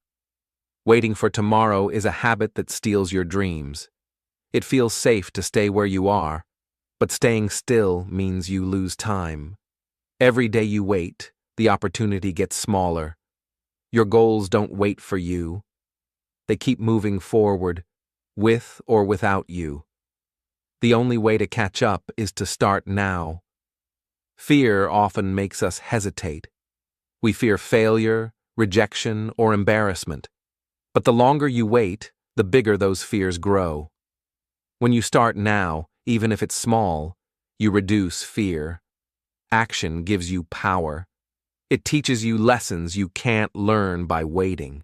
Speaker 1: Waiting for tomorrow is a habit that steals your dreams. It feels safe to stay where you are, but staying still means you lose time. Every day you wait, the opportunity gets smaller. Your goals don't wait for you. They keep moving forward, with or without you. The only way to catch up is to start now. Fear often makes us hesitate. We fear failure, rejection, or embarrassment. But the longer you wait, the bigger those fears grow. When you start now, even if it's small, you reduce fear. Action gives you power. It teaches you lessons you can't learn by waiting.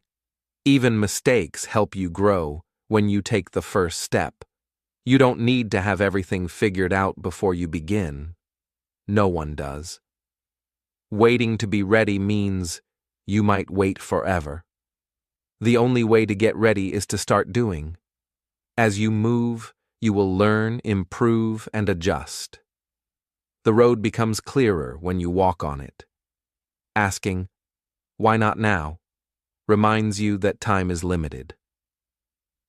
Speaker 1: Even mistakes help you grow when you take the first step. You don't need to have everything figured out before you begin. No one does. Waiting to be ready means you might wait forever. The only way to get ready is to start doing. As you move, you will learn, improve, and adjust. The road becomes clearer when you walk on it. Asking, "Why not now?" reminds you that time is limited.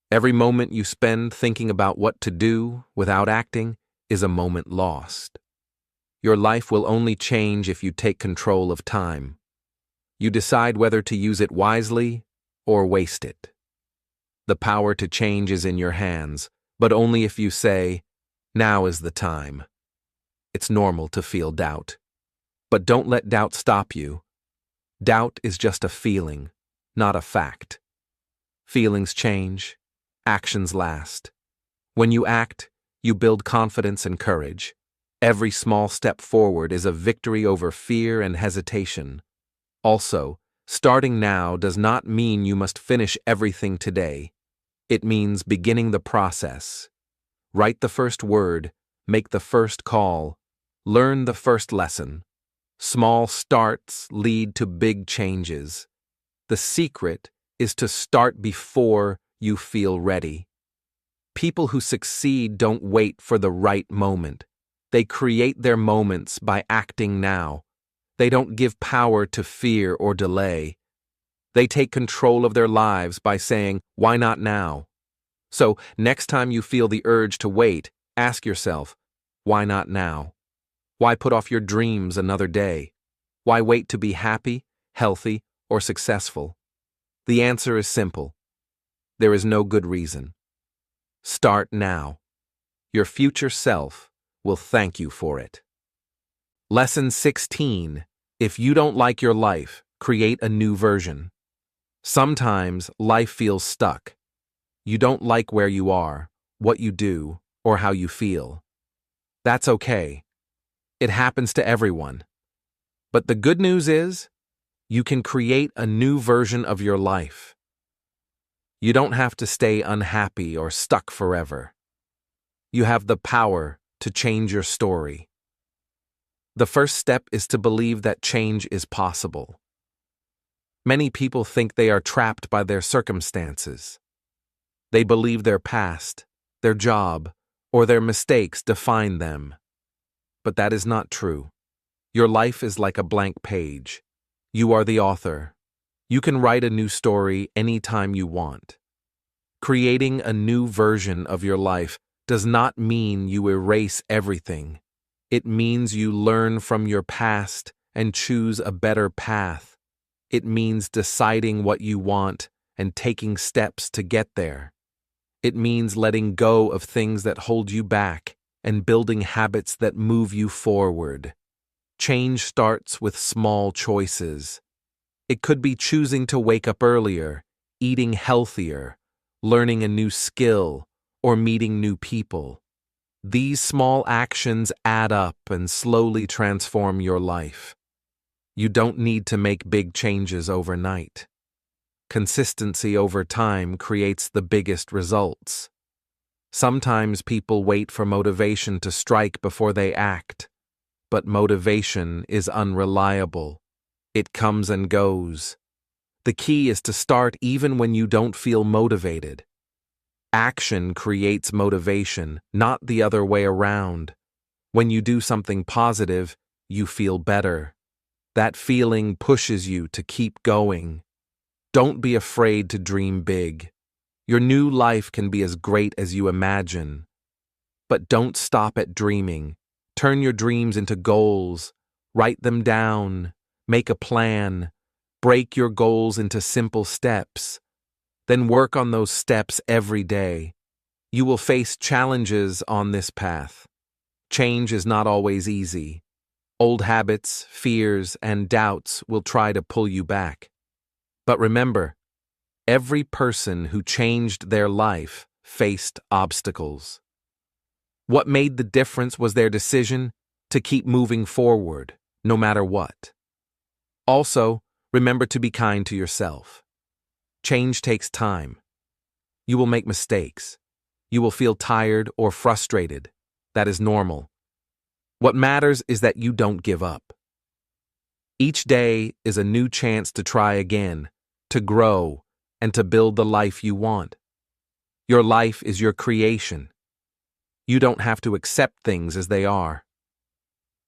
Speaker 1: Every moment you spend thinking about what to do without acting is a moment lost. Your life will only change if you take control of time. You decide whether to use it wisely or waste it. The power to change is in your hands, but only if you say, "Now is the time." It's normal to feel doubt. But don't let doubt stop you. Doubt is just a feeling, not a fact. Feelings change, actions last. When you act, you build confidence and courage. Every small step forward is a victory over fear and hesitation. Also, starting now does not mean you must finish everything today. It means beginning the process. Write the first word, make the first call, learn the first lesson. Small starts lead to big changes. The secret is to start before you feel ready. People who succeed don't wait for the right moment. They create their moments by acting now. They don't give power to fear or delay. They take control of their lives by saying, "Why not now?" So, next time you feel the urge to wait, ask yourself, why not now? Why put off your dreams another day? Why wait to be happy, healthy, or successful? The answer is simple. There is no good reason. Start now. Your future self will thank you for it. Lesson 16. If you don't like your life, create a new version. Sometimes life feels stuck. You don't like where you are, what you do, or how you feel. That's okay. It happens to everyone. But the good news is, you can create a new version of your life. You don't have to stay unhappy or stuck forever. You have the power to change your story. The first step is to believe that change is possible. Many people think they are trapped by their circumstances. They believe their past, their job, or their mistakes define them. But that is not true. Your life is like a blank page. You are the author. You can write a new story anytime you want. Creating a new version of your life does not mean you erase everything. It means you learn from your past and choose a better path. It means deciding what you want and taking steps to get there. It means letting go of things that hold you back and building habits that move you forward. Change starts with small choices. It could be choosing to wake up earlier, eating healthier, learning a new skill, or meeting new people. These small actions add up and slowly transform your life. You don't need to make big changes overnight. Consistency over time creates the biggest results. Sometimes people wait for motivation to strike before they act, but motivation is unreliable. It comes and goes. The key is to start even when you don't feel motivated. Action creates motivation, not the other way around. When you do something positive, you feel better. That feeling pushes you to keep going. Don't be afraid to dream big. Your new life can be as great as you imagine. But don't stop at dreaming. Turn your dreams into goals. Write them down. Make a plan. Break your goals into simple steps. Then work on those steps every day. You will face challenges on this path. Change is not always easy. Old habits, fears, and doubts will try to pull you back. But remember, every person who changed their life faced obstacles. What made the difference was their decision to keep moving forward, no matter what. Also, remember to be kind to yourself. Change takes time. You will make mistakes. You will feel tired or frustrated. That is normal. What matters is that you don't give up. Each day is a new chance to try again, to grow, and to build the life you want. Your life is your creation. You don't have to accept things as they are.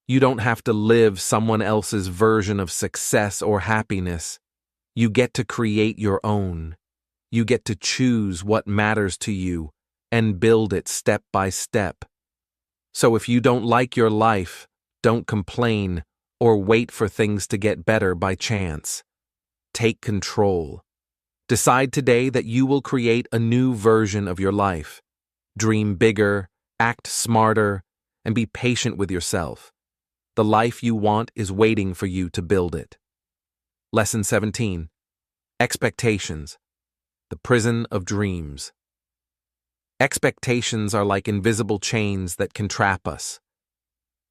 Speaker 1: You don't have to live someone else's version of success or happiness. You get to create your own. You get to choose what matters to you and build it step by step. So if you don't like your life, don't complain or wait for things to get better by chance. Take control. Decide today that you will create a new version of your life. Dream bigger, act smarter, and be patient with yourself. The life you want is waiting for you to build it. Lesson 17. Expectations. The prison of dreams. Expectations are like invisible chains that can trap us.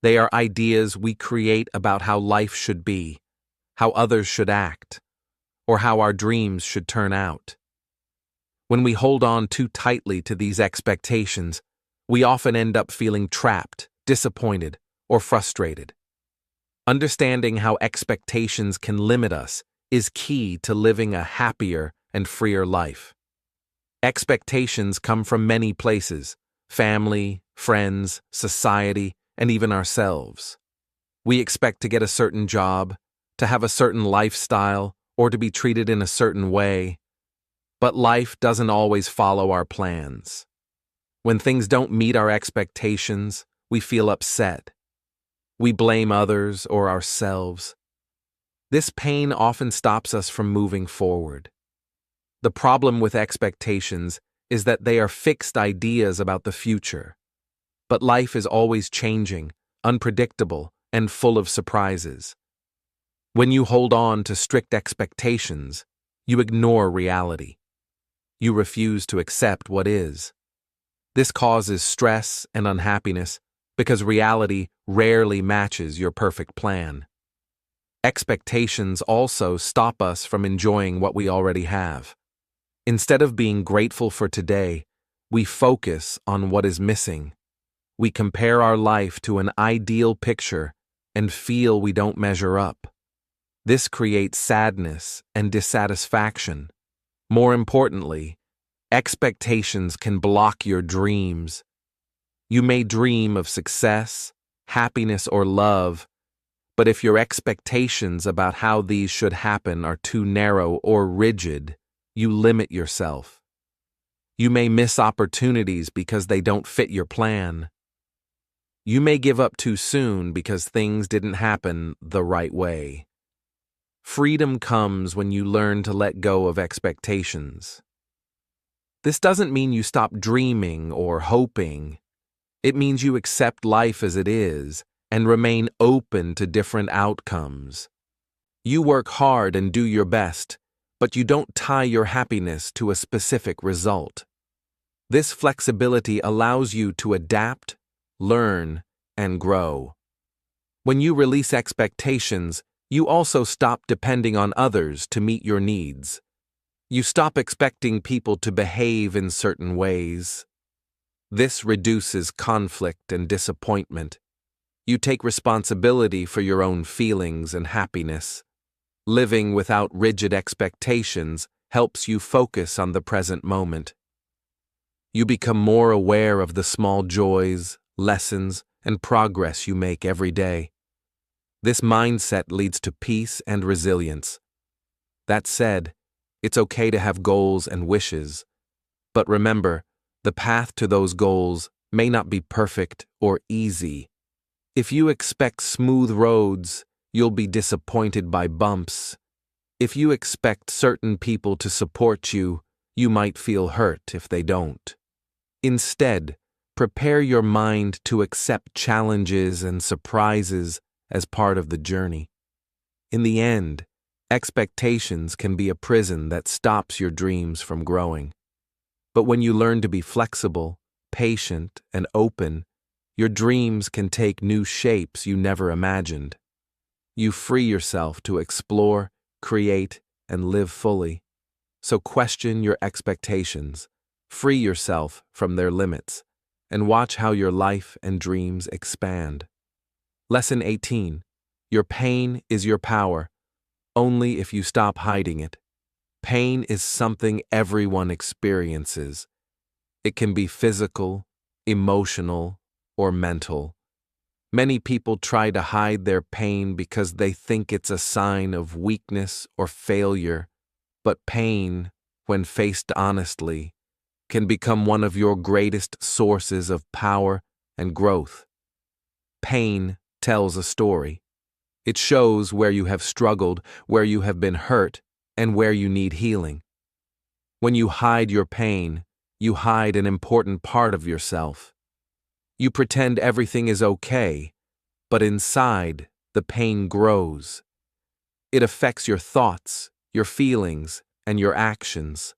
Speaker 1: They are ideas we create about how life should be, how others should act, or how our dreams should turn out. When we hold on too tightly to these expectations, we often end up feeling trapped, disappointed, or frustrated. Understanding how expectations can limit us is key to living a happier and freer life. Expectations come from many places: family, friends, society, and even ourselves. We expect to get a certain job, to have a certain lifestyle, or to be treated in a certain way. But life doesn't always follow our plans. When things don't meet our expectations, we feel upset. We blame others or ourselves. This pain often stops us from moving forward. The problem with expectations is that they are fixed ideas about the future. But life is always changing, unpredictable, and full of surprises. When you hold on to strict expectations, you ignore reality. You refuse to accept what is. This causes stress and unhappiness because reality rarely matches your perfect plan. Expectations also stop us from enjoying what we already have. Instead of being grateful for today, we focus on what is missing. We compare our life to an ideal picture and feel we don't measure up. This creates sadness and dissatisfaction. More importantly, expectations can block your dreams. You may dream of success, happiness, or love, but if your expectations about how these should happen are too narrow or rigid, you limit yourself. You may miss opportunities because they don't fit your plan. You may give up too soon because things didn't happen the right way. Freedom comes when you learn to let go of expectations. This doesn't mean you stop dreaming or hoping. It means you accept life as it is and remain open to different outcomes. You work hard and do your best, but you don't tie your happiness to a specific result. This flexibility allows you to adapt, learn, and grow. When you release expectations, you also stop depending on others to meet your needs. You stop expecting people to behave in certain ways. This reduces conflict and disappointment. You take responsibility for your own feelings and happiness. Living without rigid expectations helps you focus on the present moment. You become more aware of the small joys, lessons, and progress you make every day. This mindset leads to peace and resilience. That said, it's okay to have goals and wishes. But remember, the path to those goals may not be perfect or easy. If you expect smooth roads, you'll be disappointed by bumps. If you expect certain people to support you, you might feel hurt if they don't. Instead, prepare your mind to accept challenges and surprises as part of the journey. In the end, expectations can be a prison that stops your dreams from growing. But when you learn to be flexible, patient, and open, your dreams can take new shapes you never imagined. You free yourself to explore, create, and live fully. So question your expectations, free yourself from their limits, and watch how your life and dreams expand. Lesson 18. Your pain is your power, only if you stop hiding it. Pain is something everyone experiences. It can be physical, emotional, or mental. Many people try to hide their pain because they think it's a sign of weakness or failure, but pain, when faced honestly, can become one of your greatest sources of power and growth. Pain tells a story. It shows where you have struggled, where you have been hurt, and where you need healing. When you hide your pain, you hide an important part of yourself. You pretend everything is okay, but inside, the pain grows. It affects your thoughts, your feelings, and your actions.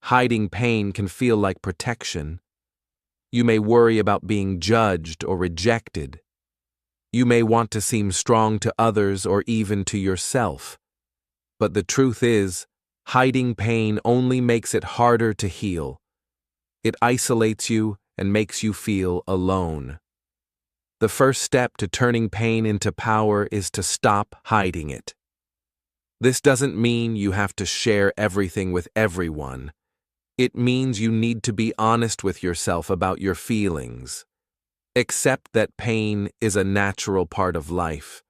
Speaker 1: Hiding pain can feel like protection. You may worry about being judged or rejected. You may want to seem strong to others or even to yourself. But the truth is, hiding pain only makes it harder to heal. It isolates you and makes you feel alone. The first step to turning pain into power is to stop hiding it. This doesn't mean you have to share everything with everyone. It means you need to be honest with yourself about your feelings. Accept that pain is a natural part of life.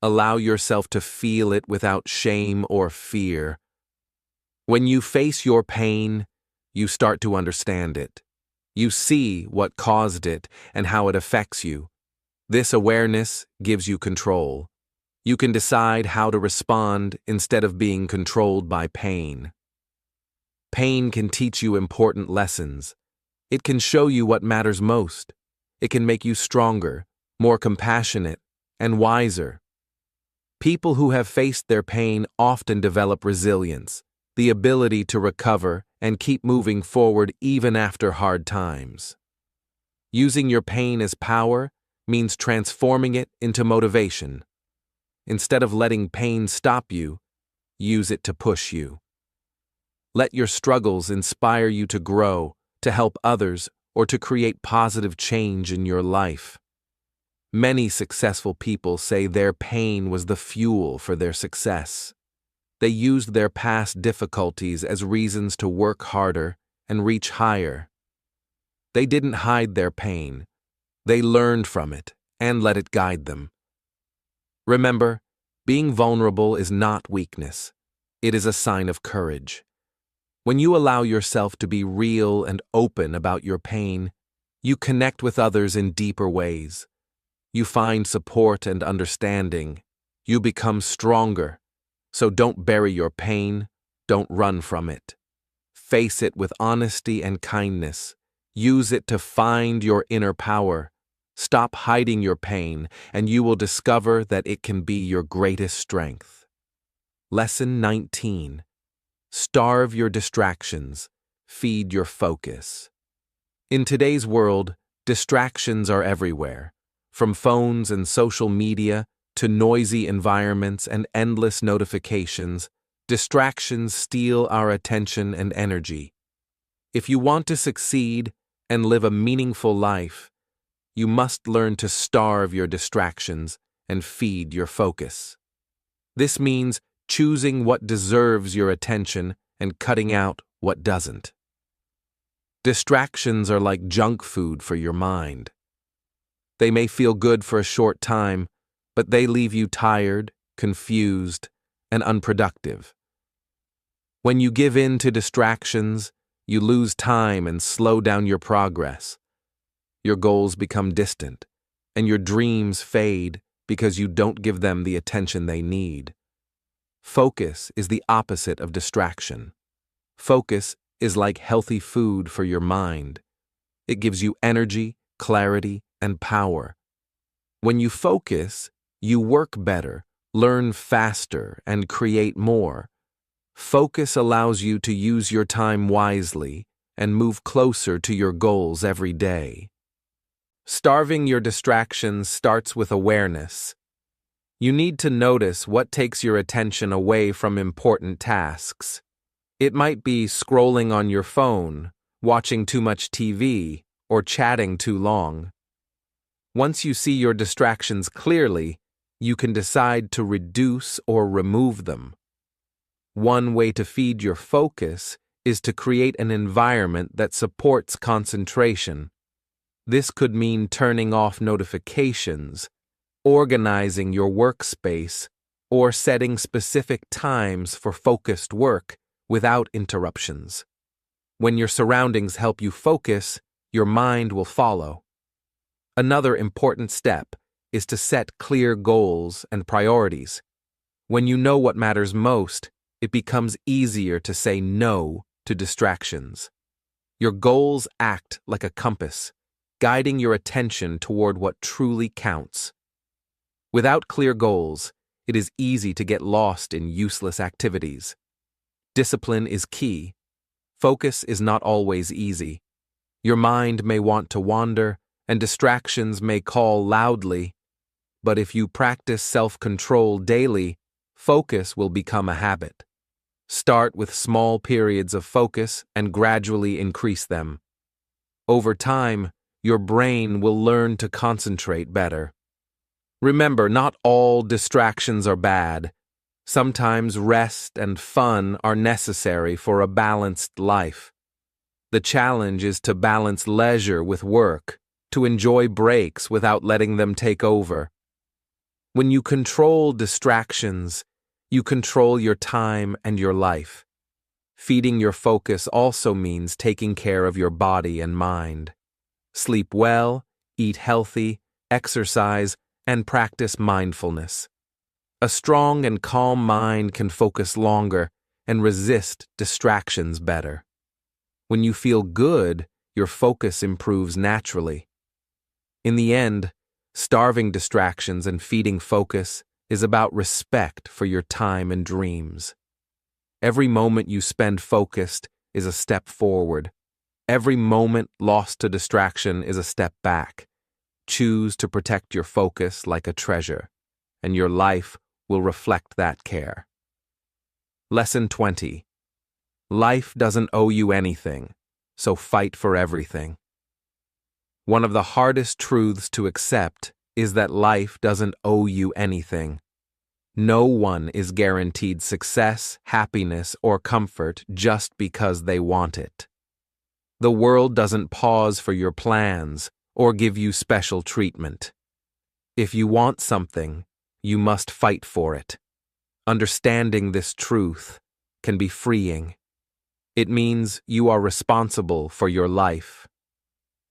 Speaker 1: Allow yourself to feel it without shame or fear. When you face your pain, you start to understand it. You see what caused it and how it affects you. This awareness gives you control. You can decide how to respond instead of being controlled by pain. Pain can teach you important lessons. It can show you what matters most. It can make you stronger, more compassionate, and wiser. People who have faced their pain often develop resilience, the ability to recover and keep moving forward even after hard times. Using your pain as power means transforming it into motivation. Instead of letting pain stop you, use it to push you. Let your struggles inspire you to grow, to help others, or to create positive change in your life. Many successful people say their pain was the fuel for their success. They used their past difficulties as reasons to work harder and reach higher. They didn't hide their pain. They learned from it and let it guide them. Remember, being vulnerable is not weakness. It is a sign of courage. When you allow yourself to be real and open about your pain, you connect with others in deeper ways. You find support and understanding. You become stronger. So don't bury your pain. Don't run from it. Face it with honesty and kindness. Use it to find your inner power. Stop hiding your pain, and you will discover that it can be your greatest strength. Lesson 19. Starve your distractions. Feed your focus. In today's world, distractions are everywhere. From phones and social media to noisy environments and endless notifications, distractions steal our attention and energy. If you want to succeed and live a meaningful life, you must learn to starve your distractions and feed your focus. This means choosing what deserves your attention and cutting out what doesn't. Distractions are like junk food for your mind. They may feel good for a short time, but they leave you tired, confused, and unproductive. When you give in to distractions, you lose time and slow down your progress. Your goals become distant, and your dreams fade because you don't give them the attention they need. Focus is the opposite of distraction. Focus is like healthy food for your mind. It gives you energy, clarity, and power. When you focus, you work better, learn faster, and create more. Focus allows you to use your time wisely and move closer to your goals every day. Starving your distractions starts with awareness. You need to notice what takes your attention away from important tasks. It might be scrolling on your phone, watching too much TV, or chatting too long. Once you see your distractions clearly, you can decide to reduce or remove them. One way to feed your focus is to create an environment that supports concentration. This could mean turning off notifications, organizing your workspace, or setting specific times for focused work without interruptions. When your surroundings help you focus, your mind will follow. Another important step is to set clear goals and priorities. When you know what matters most, it becomes easier to say no to distractions. Your goals act like a compass, guiding your attention toward what truly counts. Without clear goals, it is easy to get lost in useless activities. Discipline is key. Focus is not always easy. Your mind may want to wander, and distractions may call loudly. But if you practice self-control daily, focus will become a habit. Start with small periods of focus and gradually increase them. Over time, your brain will learn to concentrate better. Remember, not all distractions are bad. Sometimes rest and fun are necessary for a balanced life. The challenge is to balance leisure with work, to enjoy breaks without letting them take over. When you control distractions, you control your time and your life. Feeding your focus also means taking care of your body and mind. Sleep well, eat healthy, exercise, and practice mindfulness. A strong and calm mind can focus longer and resist distractions better. When you feel good, your focus improves naturally. In the end, starving distractions and feeding focus is about respect for your time and dreams. Every moment you spend focused is a step forward. Every moment lost to distraction is a step back. Choose to protect your focus like a treasure, and your life will reflect that care. Lesson 20. Life doesn't owe you anything, so fight for everything. One of the hardest truths to accept is that life doesn't owe you anything. No one is guaranteed success, happiness, or comfort just because they want it. The world doesn't pause for your plans or give you special treatment. If you want something, you must fight for it. Understanding this truth can be freeing. It means you are responsible for your life.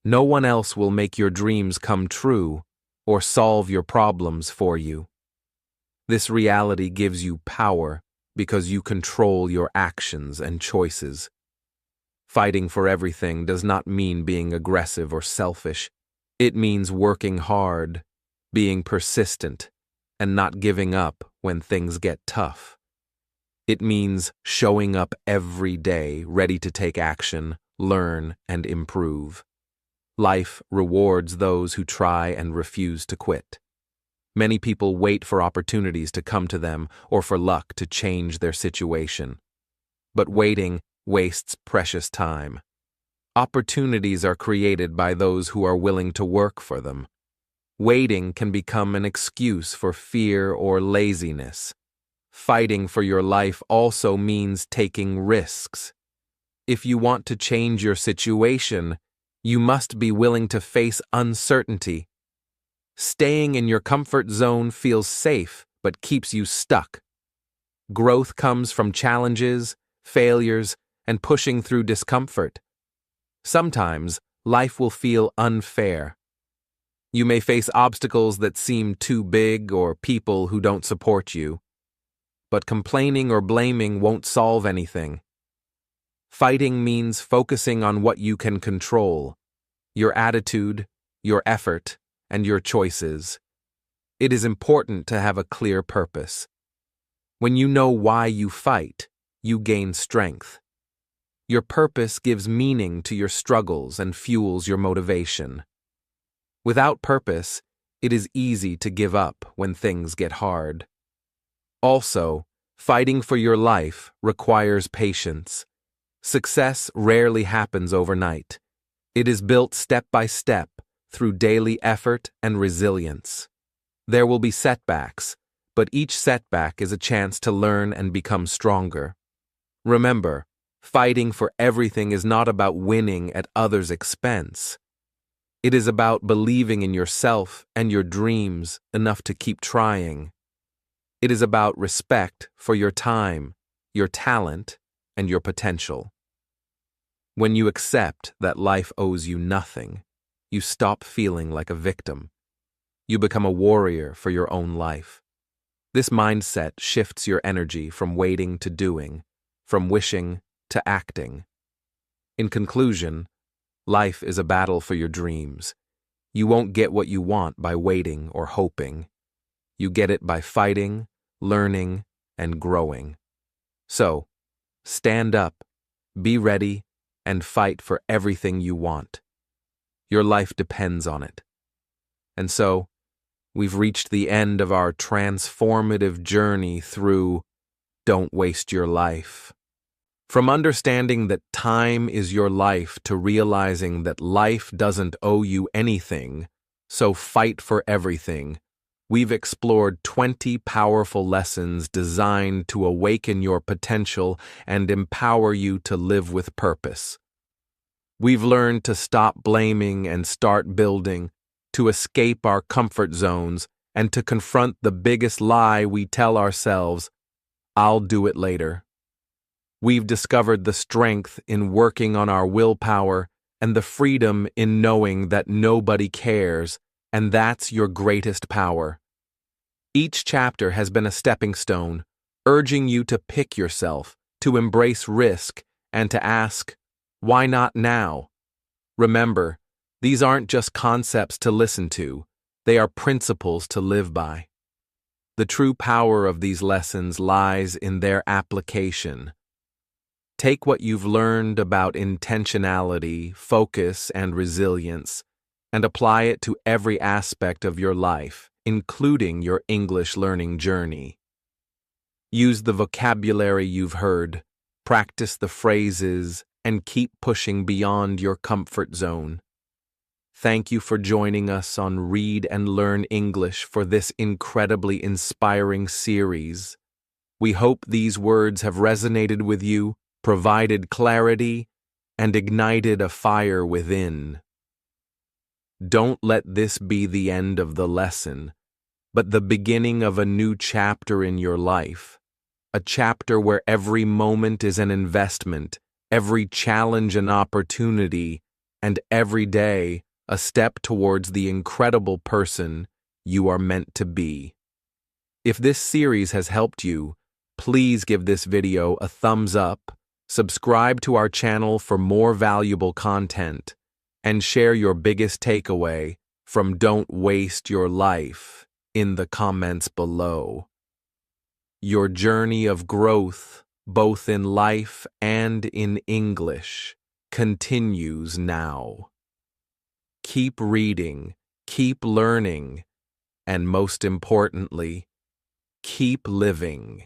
Speaker 1: No one else will make your dreams come true or solve your problems for you. This reality gives you power because you control your actions and choices. Fighting for everything does not mean being aggressive or selfish. It means working hard, being persistent, and not giving up when things get tough. It means showing up every day ready to take action, learn, and improve. Life rewards those who try and refuse to quit. Many people wait for opportunities to come to them or for luck to change their situation. But waiting wastes precious time. Opportunities are created by those who are willing to work for them. Waiting can become an excuse for fear or laziness. Fighting for your life also means taking risks. If you want to change your situation, you must be willing to face uncertainty. Staying in your comfort zone feels safe but keeps you stuck. Growth comes from challenges, failures, and pushing through discomfort. Sometimes life will feel unfair. You may face obstacles that seem too big or people who don't support you. But complaining or blaming won't solve anything. Fighting means focusing on what you can control: your attitude, your effort, and your choices. It is important to have a clear purpose. When you know why you fight, you gain strength. Your purpose gives meaning to your struggles and fuels your motivation. Without purpose, it is easy to give up when things get hard. Also, fighting for your life requires patience. Success rarely happens overnight. It is built step by step through daily effort and resilience. There will be setbacks, but each setback is a chance to learn and become stronger. Remember, fighting for everything is not about winning at others' expense. It is about believing in yourself and your dreams enough to keep trying. It is about respect for your time, your talent, and your potential. When you accept that life owes you nothing, you stop feeling like a victim. You become a warrior for your own life. This mindset shifts your energy from waiting to doing, from wishing to acting. In conclusion, life is a battle for your dreams. You won't get what you want by waiting or hoping. You get it by fighting, learning, and growing. So, stand up, be ready, and fight for everything you want. Your life depends on it. And so, we've reached the end of our transformative journey through Don't Waste Your Life. From understanding that time is your life to realizing that life doesn't owe you anything, so fight for everything, we've explored 20 powerful lessons designed to awaken your potential and empower you to live with purpose. We've learned to stop blaming and start building, to escape our comfort zones, and to confront the biggest lie we tell ourselves: I'll do it later. We've discovered the strength in working on our willpower and the freedom in knowing that nobody cares, and that's your greatest power. Each chapter has been a stepping stone, urging you to pick yourself, to embrace risk, and to ask, why not now? Remember, these aren't just concepts to listen to, they are principles to live by. The true power of these lessons lies in their application. Take what you've learned about intentionality, focus, and resilience, and apply it to every aspect of your life, including your English learning journey. Use the vocabulary you've heard, practice the phrases, and keep pushing beyond your comfort zone. Thank you for joining us on Read and Learn English for this incredibly inspiring series. We hope these words have resonated with you, provided clarity, and ignited a fire within. Don't let this be the end of the lesson, but the beginning of a new chapter in your life. A chapter where every moment is an investment, every challenge an opportunity, and every day a step towards the incredible person you are meant to be. If this series has helped you, please give this video a thumbs up, subscribe to our channel for more valuable content, and share your biggest takeaway from Don't Waste Your Life in the comments below. Your journey of growth, both in life and in English, continues now. Keep reading, keep learning, and most importantly, keep living.